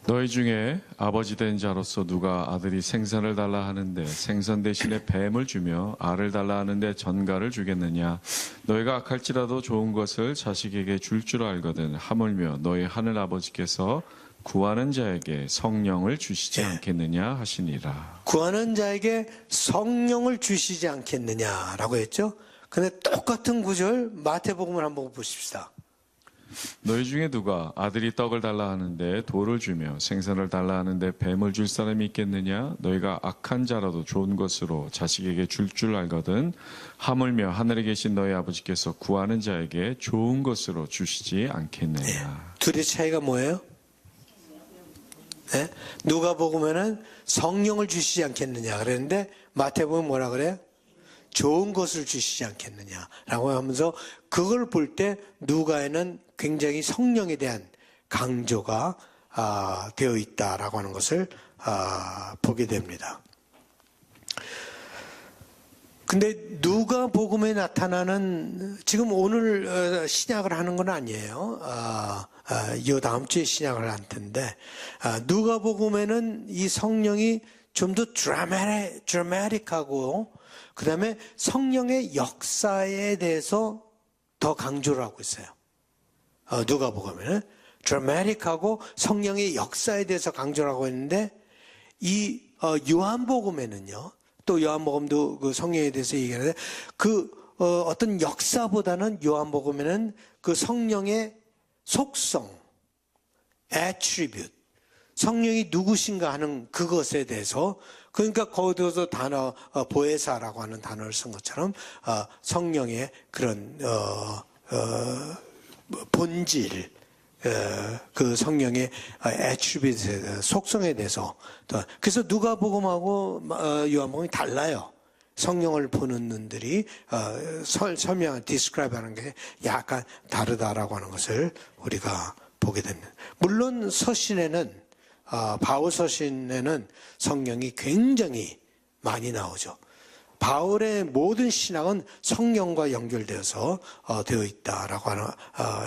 너희 중에 아버지 된 자로서 누가 아들이 생선을 달라 하는데 생선 대신에 뱀을 주며 알을 달라 하는데 전갈을 주겠느냐? 너희가 악할지라도 좋은 것을 자식에게 줄 줄 알거든 하물며 너희 하늘 아버지께서 구하는 자에게 성령을 주시지 않겠느냐 하시니라. 구하는 자에게 성령을 주시지 않겠느냐라고 했죠. 근데 똑같은 구절 마태복음을 한번 보십시다. 너희 중에 누가 아들이 떡을 달라 하는데 돌을 주며 생선을 달라 하는데 뱀을 줄 사람이 있겠느냐? 너희가 악한 자라도 좋은 것으로 자식에게 줄 줄 알거든 하물며 하늘에 계신 너희 아버지께서 구하는 자에게 좋은 것으로 주시지 않겠느냐. 둘의 차이가 뭐예요? 네? 누가복음에는 성령을 주시지 않겠느냐 그랬는데 마태복음은 뭐라 그래요? 좋은 것을 주시지 않겠느냐라고 하면서 그걸 볼 때 누가에는 굉장히 성령에 대한 강조가 되어 있다라고 하는 것을 보게 됩니다. 근데 누가복음에 나타나는 지금 오늘 신약을 하는 건 아니에요. 이 다음 주에 신약을 할 텐데 누가복음에는 이 성령이 좀 더 드라마틱하고 그 다음에 성령의 역사에 대해서 더 강조를 하고 있어요. 누가복음에는 드라마틱하고 성령의 역사에 대해서 강조를 하고 있는데 이 요한복음에는요. 또 요한복음도 그 성령에 대해서 얘기하는데 어떤 역사보다는 요한복음에는 그 성령의 속성, attribute, 성령이 누구신가 하는 그것에 대해서 그러니까 거기서 단어 보혜사라고 하는 단어를 쓴 것처럼 성령의 그런 본질, 그 성령의 attribute, 속성에 대해서 그래서 누가복음하고 요한복음이 달라요. 성령을 보는 눈들이 설명, describe하는 게 약간 다르다라고 하는 것을 우리가 보게 됩니다. 물론 서신에는 바울 서신에는 성령이 굉장히 많이 나오죠. 바울의 모든 신학은 성령과 연결되어서 되어 있다라고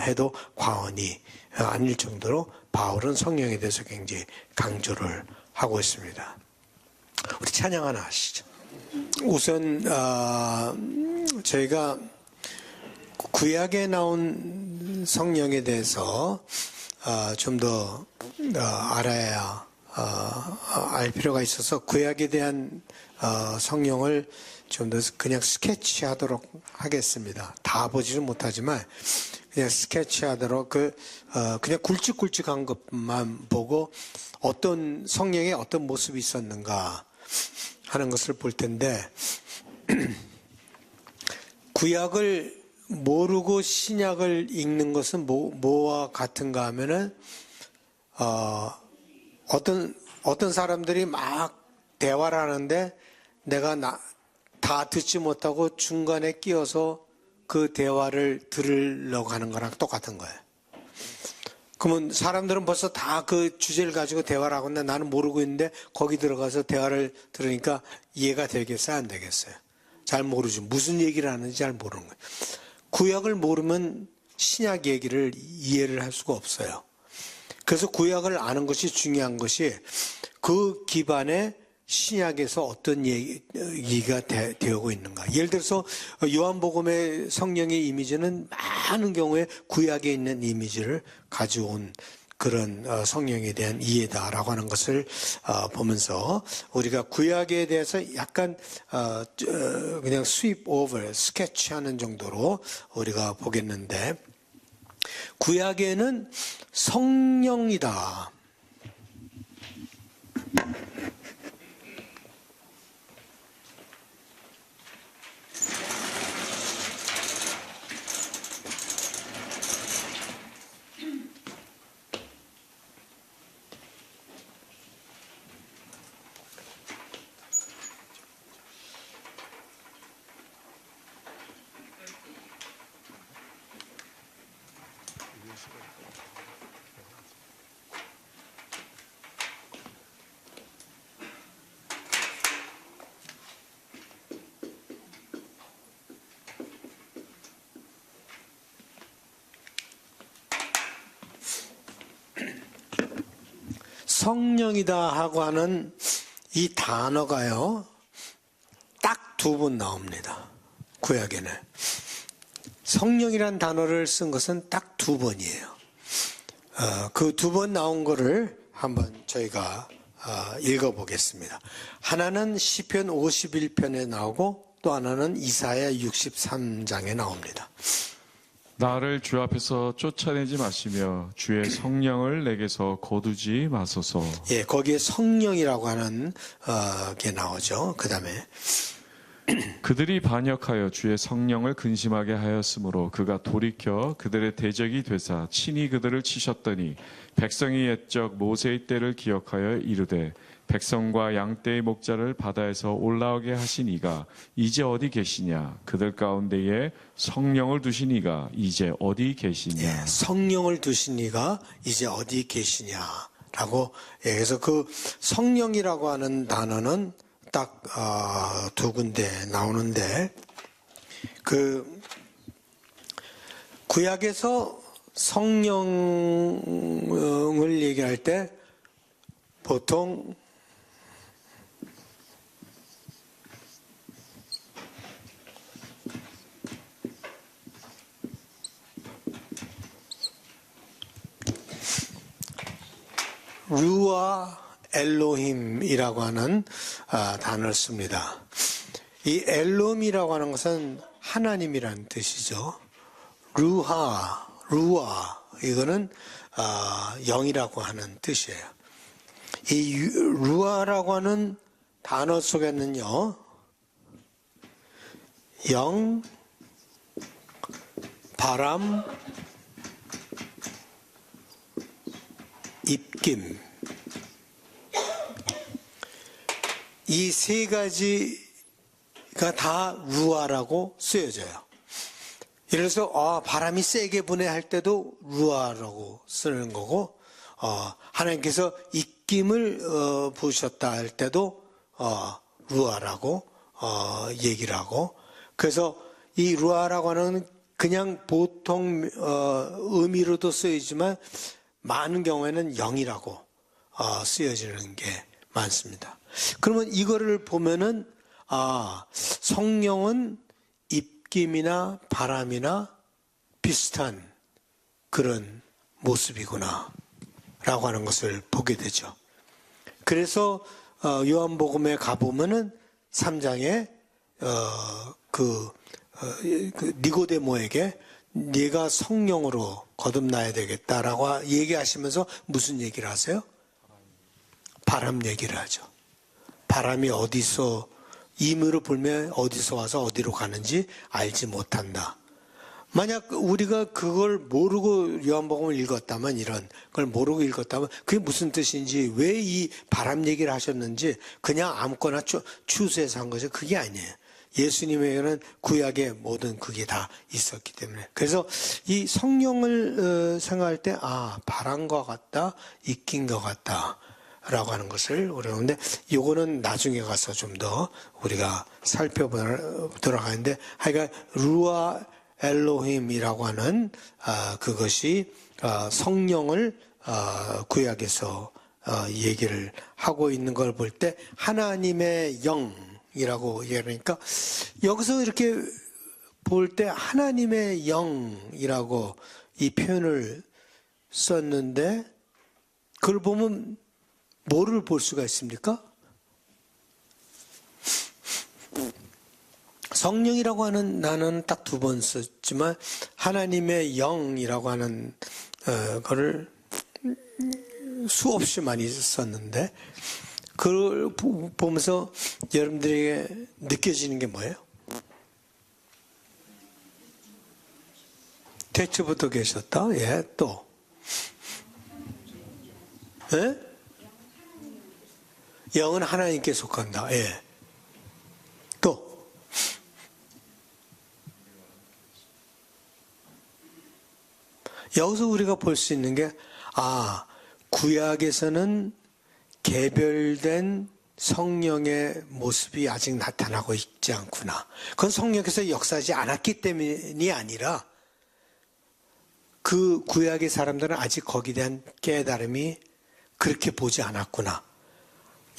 해도 과언이 아닐 정도로 바울은 성령에 대해서 굉장히 강조를 하고 있습니다. 우리 찬양 하나 하시죠. 우선 저희가 구약에 나온 성령에 대해서 좀 더 알아야 알 필요가 있어서 구약에 대한 성령을 좀 더 그냥 스케치하도록 하겠습니다. 다 보지는 못하지만 그냥 스케치하도록 그냥 굵직굵직한 것만 보고 어떤 성령의 어떤 모습이 있었는가 하는 것을 볼 텐데 구약을 모르고 신약을 읽는 것은 뭐와 같은가 하면은 어떤 사람들이 막 대화를 하는데 내가 다 듣지 못하고 중간에 끼어서 그 대화를 들으려고 하는 거랑 똑같은 거예요. 그러면 사람들은 벌써 다 그 주제를 가지고 대화를 하고 있는데 나는 모르고 있는데 거기 들어가서 대화를 들으니까 이해가 되겠어요? 안 되겠어요? 잘 모르죠. 무슨 얘기를 하는지 잘 모르는 거예요. 구약을 모르면 신약 얘기를 이해를 할 수가 없어요. 그래서 구약을 아는 것이 중요한 것이 그 기반에 신약에서 어떤 얘기가 되고 있는가. 예를 들어서 요한복음의 성령의 이미지는 많은 경우에 구약에 있는 이미지를 가져온 그런 성령에 대한 이해다라고 하는 것을 보면서 우리가 구약에 대해서 약간 그냥 sweep over, 스케치하는 정도로 우리가 보겠는데 구약에는 성령이다. 성령이다 하고 하는 이 단어가요, 딱 두 번 나옵니다. 구약에는. 성령이란 단어를 쓴 것은 딱 두 번이에요. 그 두 번 나온 거를 한번 저희가 읽어보겠습니다. 하나는 시편 51편에 나오고 또 하나는 이사야 63장에 나옵니다. 나를 주 앞에서 쫓아내지 마시며 주의 성령을 내게서 거두지 마소서. 예, 거기에 성령이라고 하는 게 나오죠. 그 다음에 그들이 반역하여 주의 성령을 근심하게 하였으므로 그가 돌이켜 그들의 대적이 되사 친히 그들을 치셨더니 백성이 옛적 모세의 때를 기억하여 이르되 백성과 양떼의 목자를 바다에서 올라오게 하신 이가 이제 어디 계시냐? 그들 가운데에 성령을 두신 이가 이제 어디 계시냐? 예, 성령을 두신 이가 이제 어디 계시냐 라고 얘기해서 그 성령이라고 하는 단어는 딱 두 군데 나오는데 그 구약에서 성령을 얘기할 때 보통 루아 엘로힘이라고 하는 단어를 씁니다. 이 엘롬이라고 하는 것은 하나님이라는 뜻이죠. 루아 이거는 영이라고 하는 뜻이에요. 이 루아라고 하는 단어 속에는요, 영, 바람, 입김, 이 세 가지가 다 루아라고 쓰여져요. 예를 들어서 바람이 세게 부네 할 때도 루아라고 쓰는 거고, 하나님께서 입김을 부으셨다 할 때도 루아라고 얘기를 하고, 그래서 이 루아라고 하는 그냥 보통 의미로도 쓰이지만 많은 경우에는 영이라고 쓰여지는 게 많습니다. 그러면 이거를 보면은 성령은 입김이나 바람이나 비슷한 그런 모습이구나 라고 하는 것을 보게 되죠. 그래서 요한복음에 가보면은 3장에 그 니고데모에게 네가 성령으로 거듭나야 되겠다라고 얘기하시면서 무슨 얘기를 하세요? 바람 얘기를 하죠. 바람이 어디서 임으로 불면 어디서 와서 어디로 가는지 알지 못한다. 만약 우리가 그걸 모르고 요한복음을 읽었다면, 이런 걸 모르고 읽었다면 그게 무슨 뜻인지, 왜 이 바람 얘기를 하셨는지 그냥 아무거나 추수해서 한 거죠. 그게 아니에요. 예수님에게는 구약의 모든 그게 다 있었기 때문에. 그래서 이 성령을 생각할 때 바람과 같다, 입긴 것 같다 라고 하는 것을 우리가, 근데 요거는 나중에 가서 좀 더 우리가 살펴보도록 하는데, 하여간 루아 엘로힘이라고 하는 그것이 성령을 구약에서 얘기를 하고 있는 걸 볼 때 하나님의 영이라고 얘기하니까, 여기서 이렇게 볼 때 하나님의 영이라고 이 표현을 썼는데, 그걸 보면 뭐를 볼 수가 있습니까? 성령이라고 하는 단어는 딱 두 번 썼지만 하나님의 영이라고 하는 거를 수없이 많이 썼는데, 그걸 보면서 여러분들에게 느껴지는 게 뭐예요? 태초부터 계셨다. 예, 또. 예? 영은 하나님께 속한다. 예. 또. 여기서 우리가 볼 수 있는 게, 구약에서는 개별된 성령의 모습이 아직 나타나고 있지 않구나. 그건 성령께서 역사하지 않았기 때문이 아니라, 그 구약의 사람들은 아직 거기에 대한 깨달음이 그렇게 보지 않았구나.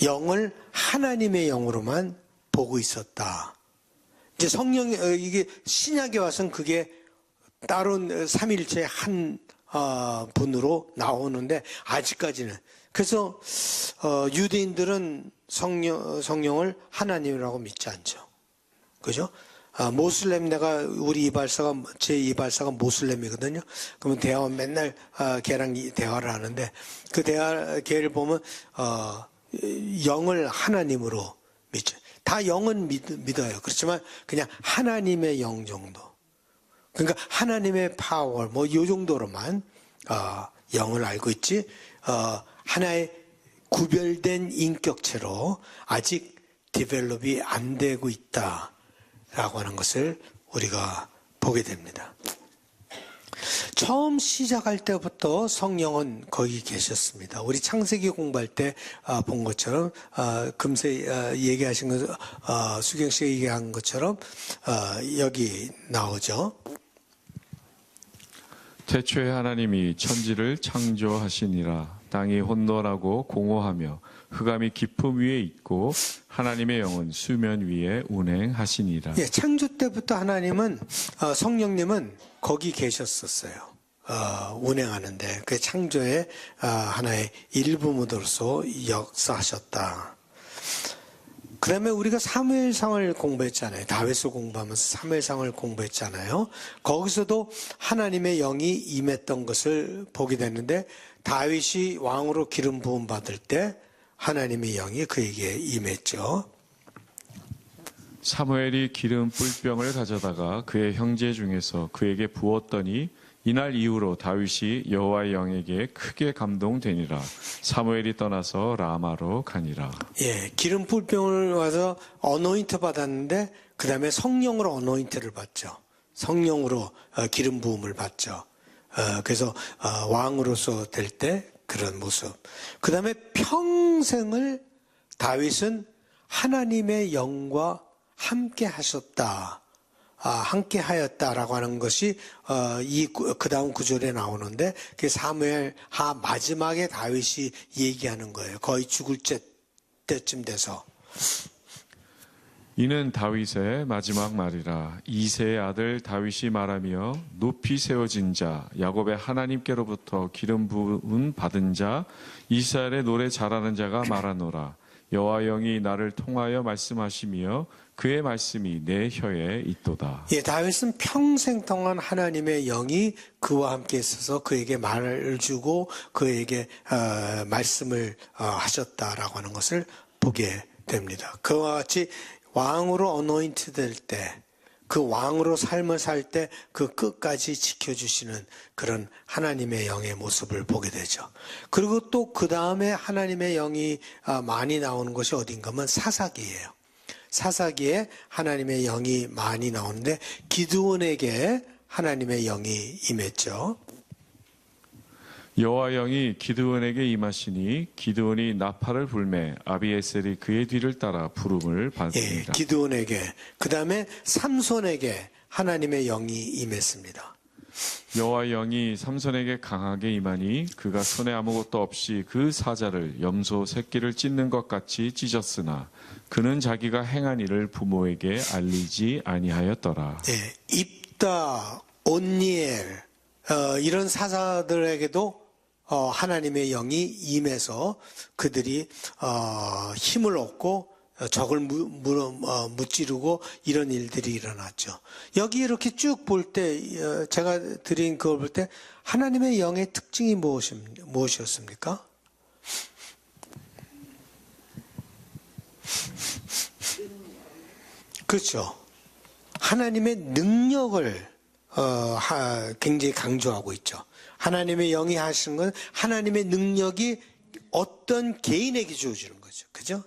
영을 하나님의 영으로만 보고 있었다. 이제 성령, 이게 신약에 와서는 그게 따로 삼위일체의 한 분으로 나오는데, 아직까지는. 그래서 유대인들은 성령을 하나님이라고 믿지 않죠. 그죠? 모슬렘, 우리 이발사가, 제 이발사가 모슬렘이거든요. 그러면 대화, 맨날 걔랑 대화를 하는데, 그 걔를 보면 영을 하나님으로 믿죠. 다 영은 믿어요. 그렇지만 그냥 하나님의 영 정도. 그러니까 하나님의 파워, 요 정도로만 영을 알고 있지, 하나의 구별된 인격체로 아직 디벨롭이 안 되고 있다라고 하는 것을 우리가 보게 됩니다. 처음 시작할 때부터 성령은 거기 계셨습니다. 우리 창세기 공부할 때 본 것처럼 금세 얘기하신 것, 수경 씨가 얘기한 것처럼 여기 나오죠. 태초에 하나님이 천지를 창조하시니라. 땅이 혼돈하고 공허하며 흑암이 깊음 위에 있고 하나님의 영은 수면 위에 운행하시니라. 예, 창조 때부터 하나님은 성령님은 거기 계셨었어요. 운행하는데 그 창조의 하나의 일부분으로서 역사하셨다. 그 다음에 우리가 사무엘상을 공부했잖아요. 다윗을 공부하면서 사무엘상을 공부했잖아요. 거기서도 하나님의 영이 임했던 것을 보게 됐는데 다윗이 왕으로 기름 부음 받을 때 하나님의 영이 그에게 임했죠. 사무엘이 기름 뿔병을 가져다가 그의 형제 중에서 그에게 부었더니 이날 이후로 다윗이 여호와의 영에게 크게 감동되니라. 사무엘이 떠나서 라마로 가니라. 예, 기름 뿔병을 와서 어노인트 받았는데 그 다음에 성령으로 어노인트를 받죠. 성령으로 기름 부음을 받죠. 그래서 왕으로서 될 때 그런 모습. 그 다음에 평생을 다윗은 하나님의 영과 함께 하셨다. 함께 하였다라고 하는 것이 그 다음 구절에 나오는데 그 사무엘 하 마지막에 다윗이 얘기하는 거예요. 거의 죽을 때쯤 돼서. 이는 다윗의 마지막 말이라. 이새의 아들 다윗이 말하며 높이 세워진 자 야곱의 하나님께로부터 기름 부음 받은 자 이스라엘의 노래 잘하는 자가 말하노라. 여호와 영이 나를 통하여 말씀하시며 그의 말씀이 내 혀에 있도다. 예, 다윗은 평생 동안 하나님의 영이 그와 함께 있어서 그에게 말을 주고 그에게 말씀을 하셨다라고 하는 것을 보게 됩니다. 그와 같이 왕으로 어노인트 될 때, 그 왕으로 삶을 살 때 그 끝까지 지켜주시는 그런 하나님의 영의 모습을 보게 되죠. 그리고 또 그 다음에 하나님의 영이 많이 나오는 것이 어딘가 하면 사사기예요. 사사기에 하나님의 영이 많이 나오는데 기드온에게 하나님의 영이 임했죠. 여호와 영이 기드온에게 임하시니 기드온이 나팔을 불매 아비에셀이 그의 뒤를 따라 부름을 예, 받습니다. 기드온에게 그 다음에 삼손에게 하나님의 영이 임했습니다. 여호와 영이 삼손에게 강하게 임하니 그가 손에 아무것도 없이 그 사자를 염소 새끼를 찢는 것 같이 찢었으나 그는 자기가 행한 일을 부모에게 알리지 아니하였더라. 예, 입다, 온니엘 이런 사자들에게도 하나님의 영이 임해서 그들이 힘을 얻고 적을 무찌르고 이런 일들이 일어났죠. 여기 이렇게 쭉 볼 때 제가 드린 그걸 볼 때 하나님의 영의 특징이 무엇이었습니까? 그렇죠. 하나님의 능력을 굉장히 강조하고 있죠. 하나님의 영이 하시는 건 하나님의 능력이 어떤 개인에게 주어지는 거죠. 그죠?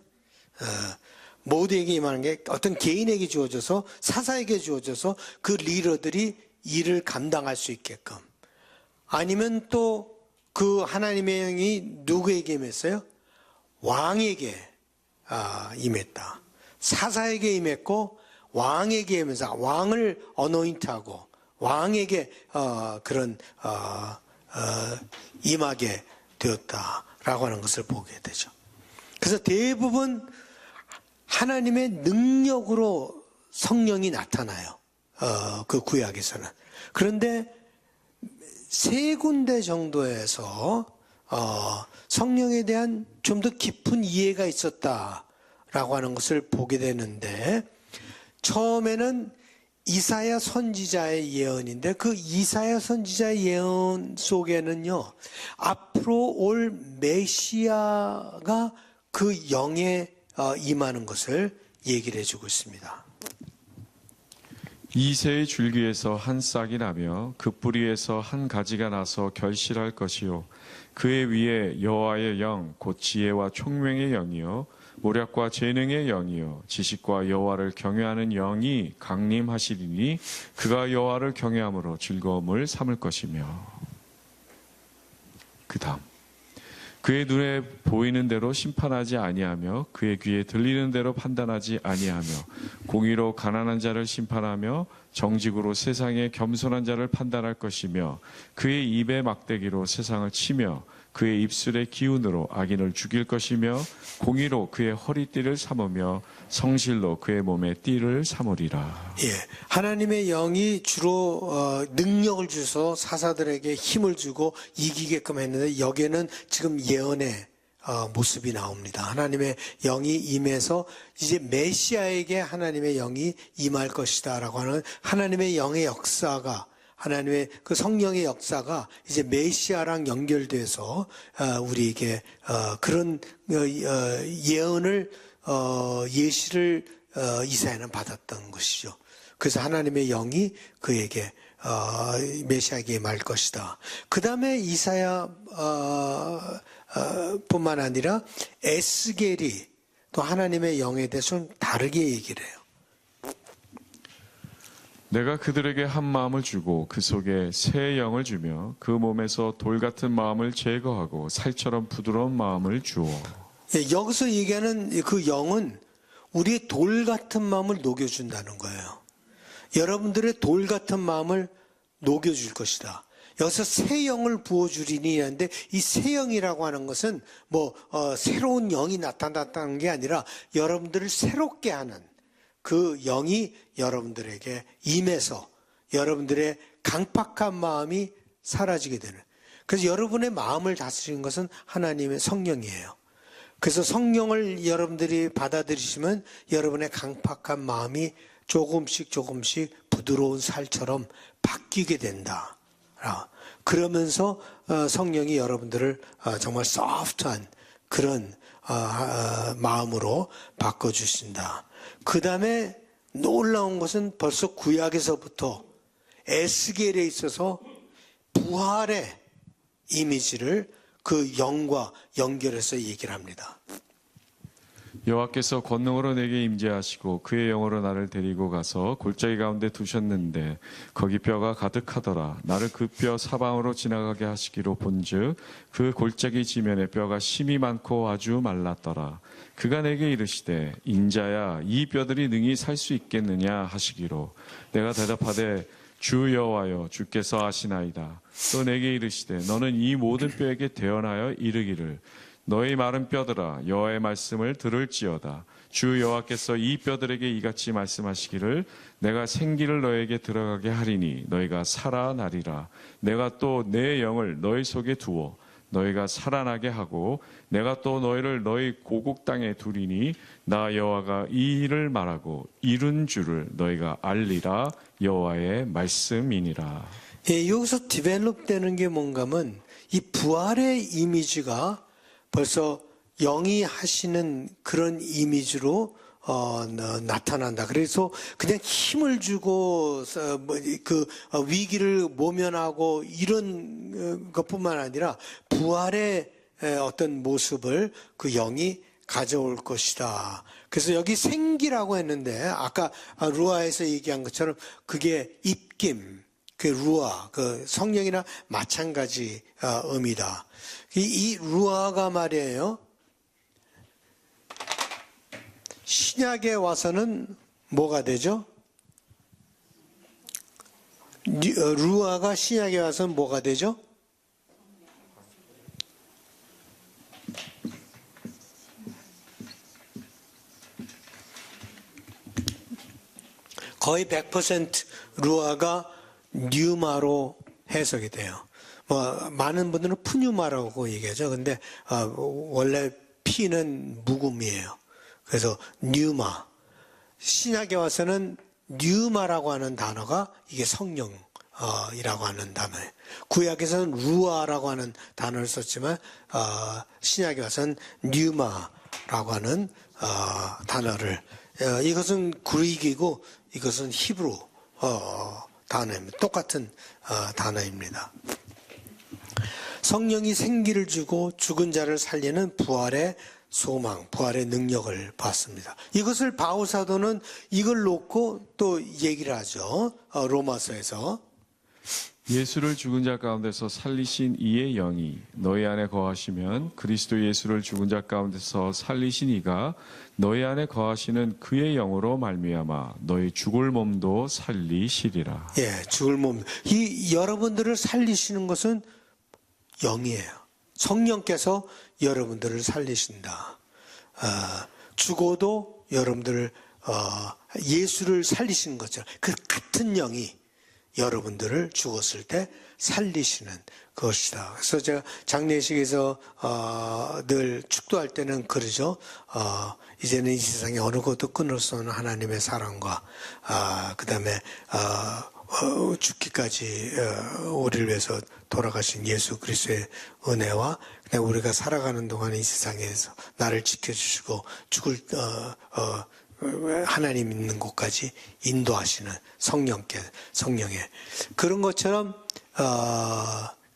모두에게 임하는 게 어떤 개인에게 주어져서 사사에게 주어져서 그 리더들이 일을 감당할 수 있게끔 아니면 또 그 하나님의 영이 누구에게 임했어요? 왕에게 임했다. 사사에게 임했고 왕에게 임해서 왕을 어노인트하고 왕에게 그런 임하게 되었다라고 하는 것을 보게 되죠. 그래서 대부분 하나님의 능력으로 성령이 나타나요. 그 구약에서는. 그런데 세 군데 정도에서 성령에 대한 좀 더 깊은 이해가 있었다라고 하는 것을 보게 되는데 처음에는 이사야 선지자의 예언인데 그 이사야 선지자의 예언 속에는요 앞으로 올 메시아가 그 영에 임하는 것을 얘기를 해주고 있습니다. 이새의 줄기에서 한 싹이 나며 그 뿌리에서 한 가지가 나서 결실할 것이요 그의 위에 여호와의 영 곧 지혜와 총명의 영이요 오략과 재능의 영이요 지식과 여호와를 경외하는 영이 강림하시리니 그가 여호와를 경외함으로 즐거움을 삼을 것이며. 그 다음, 그의 눈에 보이는 대로 심판하지 아니하며 그의 귀에 들리는 대로 판단하지 아니하며 공의로 가난한 자를 심판하며 정직으로 세상의 겸손한 자를 판단할 것이며 그의 입의 막대기로 세상을 치며 그의 입술의 기운으로 악인을 죽일 것이며 공의로 그의 허리띠를 삼으며 성실로 그의 몸에 띠를 삼으리라. 예, 하나님의 영이 주로 능력을 주서 사사들에게 힘을 주고 이기게끔 했는데 여기에는 지금 예언의 모습이 나옵니다. 하나님의 영이 임해서 이제 메시아에게 하나님의 영이 임할 것이다 라고 하는 하나님의 영의 역사가, 하나님의 그 성령의 역사가 이제 메시아랑 연결돼서 우리에게 그런 예언을 예시를 이사야는 받았던 것이죠. 그래서 하나님의 영이 그에게 메시아에게 임할 것이다. 그 다음에 이사야 뿐만 아니라 에스겔이 또 하나님의 영에 대해서 좀 다르게 얘기를 해요. 내가 그들에게 한 마음을 주고 그 속에 새 영을 주며 그 몸에서 돌 같은 마음을 제거하고 살처럼 부드러운 마음을 주어. 예, 여기서 얘기하는 그 영은 우리의 돌 같은 마음을 녹여준다는 거예요. 여러분들의 돌 같은 마음을 녹여줄 것이다. 여기서 새 영을 부어주리니 하는데 이 새 영이라고 하는 것은 새로운 영이 나타났다는 게 아니라 여러분들을 새롭게 하는 그 영이 여러분들에게 임해서 여러분들의 강팍한 마음이 사라지게 되는. 그래서 여러분의 마음을 다스리는 것은 하나님의 성령이에요. 그래서 성령을 여러분들이 받아들이시면 여러분의 강팍한 마음이 조금씩 부드러운 살처럼 바뀌게 된다. 그러면서 성령이 여러분들을 정말 소프트한 그런 마음으로 바꿔주신다. 그 다음에 놀라운 것은 벌써 구약에서부터 에스겔에 있어서 부활의 이미지를 그 영과 연결해서 얘기를 합니다. 여호와께서 권능으로 내게 임재하시고 그의 영으로 나를 데리고 가서 골짜기 가운데 두셨는데 거기 뼈가 가득하더라. 나를 그 뼈 사방으로 지나가게 하시기로 본즉 그 골짜기 지면에 뼈가 심이 많고 아주 말랐더라. 그가 내게 이르시되 인자야 이 뼈들이 능히 살 수 있겠느냐 하시기로 내가 대답하되 주 여호와여 주께서 아시나이다. 또 내게 이르시되 너는 이 모든 뼈에게 대언하여 이르기를 너희 마른 뼈들아 여호와의 말씀을 들을지어다. 주 여호와께서 이 뼈들에게 이같이 말씀하시기를 내가 생기를 너에게 들어가게 하리니 너희가 살아나리라. 내가 또 내 영을 너희 속에 두어 너희가 살아나게 하고 내가 또 너희를 너희 고국 땅에 두리니 나 여호와가 이 일을 말하고 이룬 줄을 너희가 알리라. 여호와의 말씀이니라. 예, 여기서 디벨롭 되는 게 뭔가 하면 이 부활의 이미지가 벌써 영이 하시는 그런 이미지로 나타난다. 그래서 그냥 힘을 주고 그 위기를 모면하고 이런 것뿐만 아니라 부활의 어떤 모습을 그 영이 가져올 것이다. 그래서 여기 생기라고 했는데 아까 루아에서 얘기한 것처럼 그게 입김, 그 루아, 그 성령이나 마찬가지 의미다. 이 루아가 말이에요. 신약에 와서는 뭐가 되죠? 루아가 신약에 와서는 뭐가 되죠? 거의 100% 루아가 뉴마로 해석이 돼요. 많은 분들은 푸뉴마라고 얘기하죠. 근데 원래 피는 묵음이에요. 그래서 뉴마. 신약에 와서는 뉴마라고 하는 단어가 이게 성령이라고 하는 단어예요. 구약에서는 루아라고 하는 단어를 썼지만 신약에 와서는 뉴마라고 하는 단어를 이것은 그릭이고 이것은 히브리 단어입니다. 똑같은 단어입니다. 성령이 생기를 주고 죽은 자를 살리는 부활의 소망, 부활의 능력을 받습니다. 이것을 바울 사도는 이걸 놓고 또 얘기를 하죠. 로마서에서. 예수를 죽은 자 가운데서 살리신 이의 영이 너희 안에 거하시면 그리스도 예수를 죽은 자 가운데서 살리신 이가 너희 안에 거하시는 그의 영으로 말미암아 너희 죽을 몸도 살리시리라. 예, 죽을 몸. 이 여러분들을 살리시는 것은 영이에요. 성령께서 여러분들을 살리신다. 죽어도 여러분들을 예수를 살리시는 것처럼 그 같은 영이 여러분들을 죽었을 때 살리시는 것이다. 그래서 제가 장례식에서 늘 축도할 때는 그러죠. 이제는 이 세상에 어느 것도 끊을 수 없는 하나님의 사랑과 그 다음에 죽기까지 우리를 위해서 돌아가신 예수 그리스도의 은혜와 그냥 우리가 살아가는 동안 이 세상에서 나를 지켜주시고 죽을 하나님 있는 곳까지 인도하시는 성령의 그런 것처럼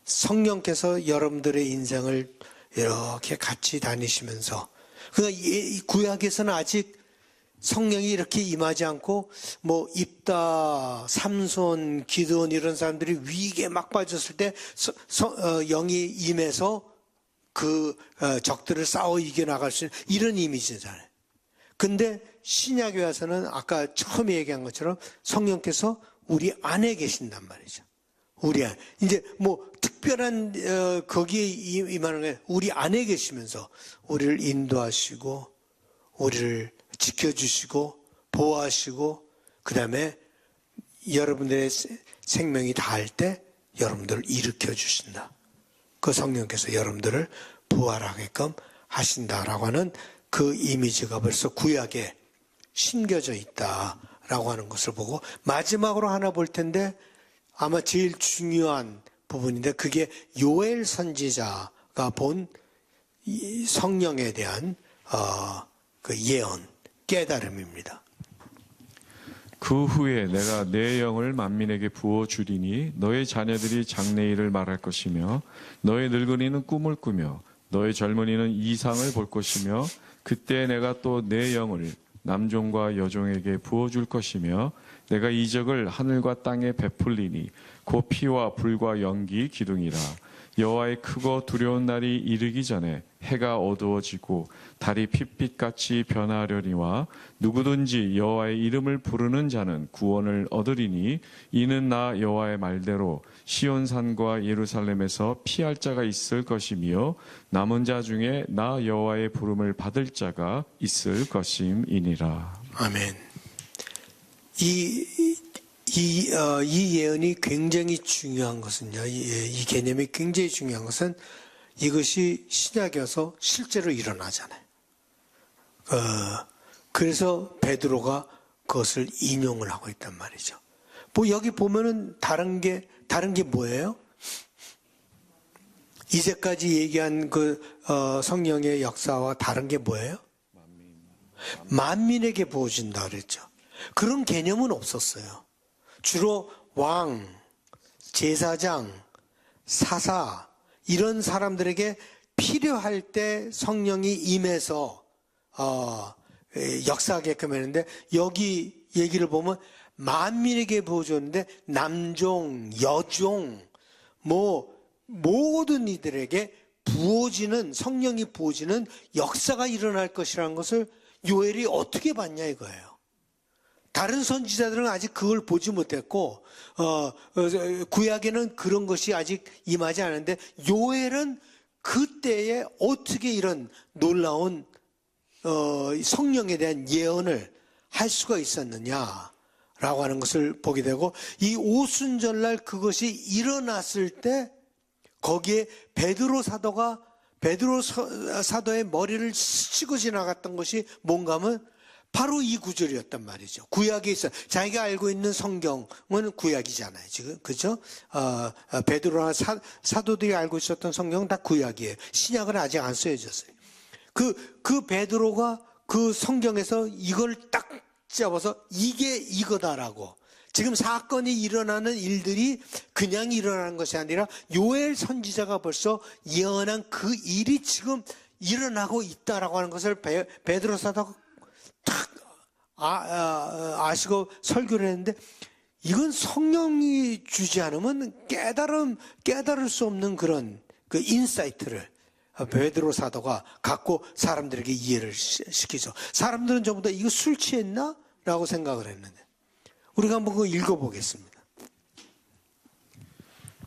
성령께서 여러분들의 인생을 이렇게 같이 다니시면서 그러니까 구약에서는 아직 성령이 이렇게 임하지 않고 뭐 입다, 삼손, 기드온 이런 사람들이 위기에 막 빠졌을 때 영이 임해서 그 적들을 싸워 이겨나갈 수 있는 이런 이미지잖아요. 근데 신약에 와서는 아까 처음에 얘기한 것처럼 성령께서 우리 안에 계신단 말이죠. 우리 안. 이제 뭐 특별한 거기에 임하는 게 우리 안에 계시면서 우리를 인도하시고 우리를 지켜주시고 보호하시고 그 다음에 여러분들의 생명이 다할 때 여러분들을 일으켜 주신다. 그 성령께서 여러분들을 부활하게끔 하신다라고 하는 그 이미지가 벌써 구약에 심겨져 있다라고 하는 것을 보고 마지막으로 하나 볼 텐데 아마 제일 중요한 부분인데 그게 요엘 선지자가 본 이 성령에 대한 그 예언, 깨달음입니다. 그 후에 내가 내 영을 만민에게 부어 주리니 너의 자녀들이 장래일을 말할 것이며 너의 늙은이는 꿈을 꾸며 너의 젊은이는 이상을 볼 것이며 그때 내가 또 내 영을 남종과 여종에게 부어줄 것이며 내가 이적을 하늘과 땅에 베풀리니 곧 피와 불과 연기 기둥이라. 여호와의 크고 두려운 날이 이르기 전에 해가 어두워지고 달이 핏빛같이 변하려니와 누구든지 여호와의 이름을 부르는 자는 구원을 얻으리니 이는 나 여호와의 말대로 시온산과 예루살렘에서 피할 자가 있을 것이며 남은 자 중에 나 여호와의 부름을 받을 자가 있을 것임이니라. 아멘. 이 예언이 굉장히 중요한 것은요. 이 개념이 굉장히 중요한 것은 이것이 신약이어서 실제로 일어나잖아요. 그래서 베드로가 그것을 인용을 하고 있단 말이죠. 뭐 여기 보면은 다른 게 뭐예요? 이제까지 얘기한 그 성령의 역사와 다른 게 뭐예요? 만민에게 부어준다 그랬죠. 그런 개념은 없었어요. 주로 왕, 제사장, 사사 이런 사람들에게 필요할 때 성령이 임해서 역사하게끔 했는데 여기 얘기를 보면 만민에게 부어줬는데 남종, 여종 뭐 모든 이들에게 부어지는 성령이 부어지는 역사가 일어날 것이라는 것을 요엘이 어떻게 봤냐 이거예요. 다른 선지자들은 아직 그걸 보지 못했고 구약에는 그런 것이 아직 임하지 않았는데 요엘은 그때에 어떻게 이런 놀라운 성령에 대한 예언을 할 수가 있었느냐라고 하는 것을 보게 되고 이 오순절날 그것이 일어났을 때 거기에 베드로 사도의 머리를 스치고 지나갔던 것이 뭔가 하면 바로 이 구절이었단 말이죠. 구약에 있어. 자기가 알고 있는 성경은 구약이잖아요. 지금. 그죠? 베드로나 사도들이 알고 있었던 성경은 다 구약이에요. 신약은 아직 안 쓰여졌어요. 그 베드로가 그 성경에서 이걸 딱 잡아서 이게 이거다라고. 지금 사건이 일어나는 일들이 그냥 일어나는 것이 아니라 요엘 선지자가 벌써 예언한 그 일이 지금 일어나고 있다라고 하는 것을 베드로 사도가 탁 아시고 설교를 했는데, 이건 성령이 주지 않으면 깨달을 수 없는 그런 그 인사이트를 베드로 사도가 갖고 사람들에게 이해를 시키죠. 사람들은 전부 다 이거 술 취했나? 라고 생각을 했는데, 우리가 한번 그거 읽어보겠습니다.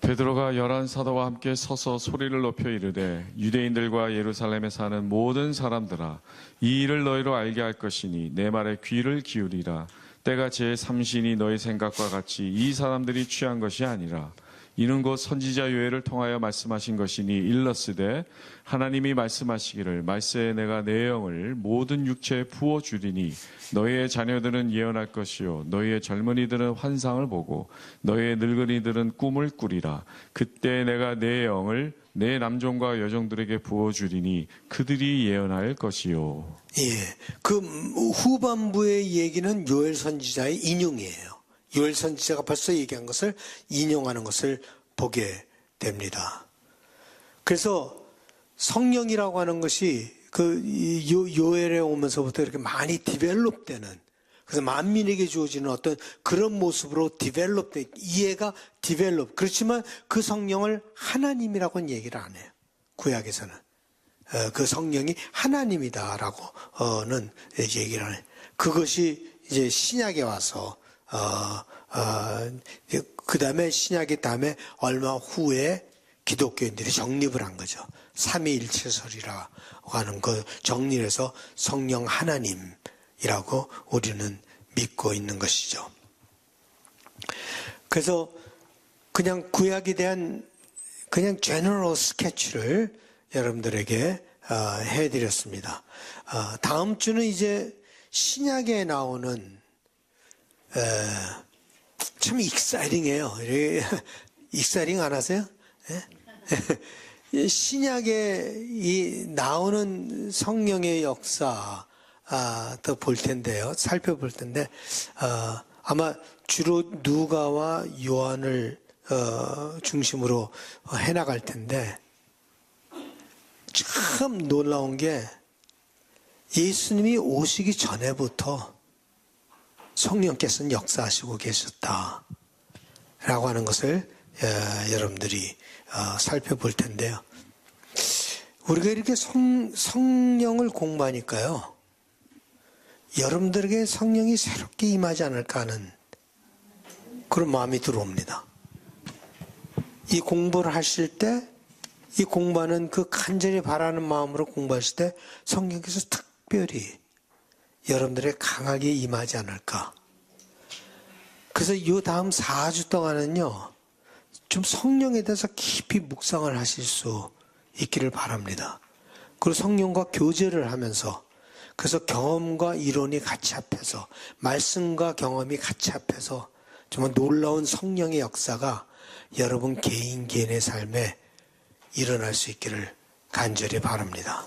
베드로가 11 사도와 함께 서서 소리를 높여 이르되 유대인들과 예루살렘에 사는 모든 사람들아, 이 일을 너희로 알게 할 것이니 내 말에 귀를 기울이라. 때가 제3신이 너희 생각과 같이 이 사람들이 취한 것이 아니라 이는 곧 선지자 요엘을 통하여 말씀하신 것이니 일렀으되 하나님이 말씀하시기를 말세에 내가 내 영을 모든 육체에 부어주리니 너희의 자녀들은 예언할 것이요 너희의 젊은이들은 환상을 보고 너희의 늙은이들은 꿈을 꾸리라. 그때 내가 내 영을 내 남종과 여종들에게 부어주리니 그들이 예언할 것이요. 예, 그 후반부의 얘기는 요엘 선지자의 인용이에요. 요엘 선지자가 벌써 얘기한 것을 인용하는 것을 보게 됩니다. 그래서 성령이라고 하는 것이 그 요엘에 오면서부터 이렇게 많이 디벨롭되는, 그래서 만민에게 주어지는 어떤 그런 모습으로 디벨롭돼, 이해가 디벨롭. 그렇지만 그 성령을 하나님이라고는 얘기를 안 해요. 구약에서는 그 성령이 하나님이다라고는 얘기를 안 해요. 그것이 이제 신약에 와서 그 다음에 신약의 다음에 얼마 후에 기독교인들이 정립을 한 거죠. 삼위일체설이라고 하는 그 정리를 해서 성령 하나님이라고 우리는 믿고 있는 것이죠. 그래서 그냥 구약에 대한 그냥 제너럴 스케치를 여러분들에게 해드렸습니다. 다음 주는 이제 신약에 나오는 참 익사이링해요. 익사이링 안 하세요? 신약에 이 나오는 성령의 역사 더 볼 텐데요. 살펴볼 텐데 아마 주로 누가와 요한을 중심으로 해나갈 텐데, 참 놀라운 게 예수님이 오시기 전에부터 성령께서는 역사하시고 계셨다라고 하는 것을 여러분들이 살펴볼 텐데요. 우리가 이렇게 성령을 공부하니까요, 여러분들에게 성령이 새롭게 임하지 않을까 하는 그런 마음이 들어옵니다. 이 공부를 하실 때, 이 공부하는 그 간절히 바라는 마음으로 공부하실 때 성령께서 특별히 여러분들의 강하게 임하지 않을까. 그래서 이 다음 4주 동안은요, 좀 성령에 대해서 깊이 묵상을 하실 수 있기를 바랍니다. 그리고 성령과 교제를 하면서, 그래서 경험과 이론이 같이 합해서, 말씀과 경험이 같이 합해서 정말 놀라운 성령의 역사가 여러분 개인 개인의 삶에 일어날 수 있기를 간절히 바랍니다.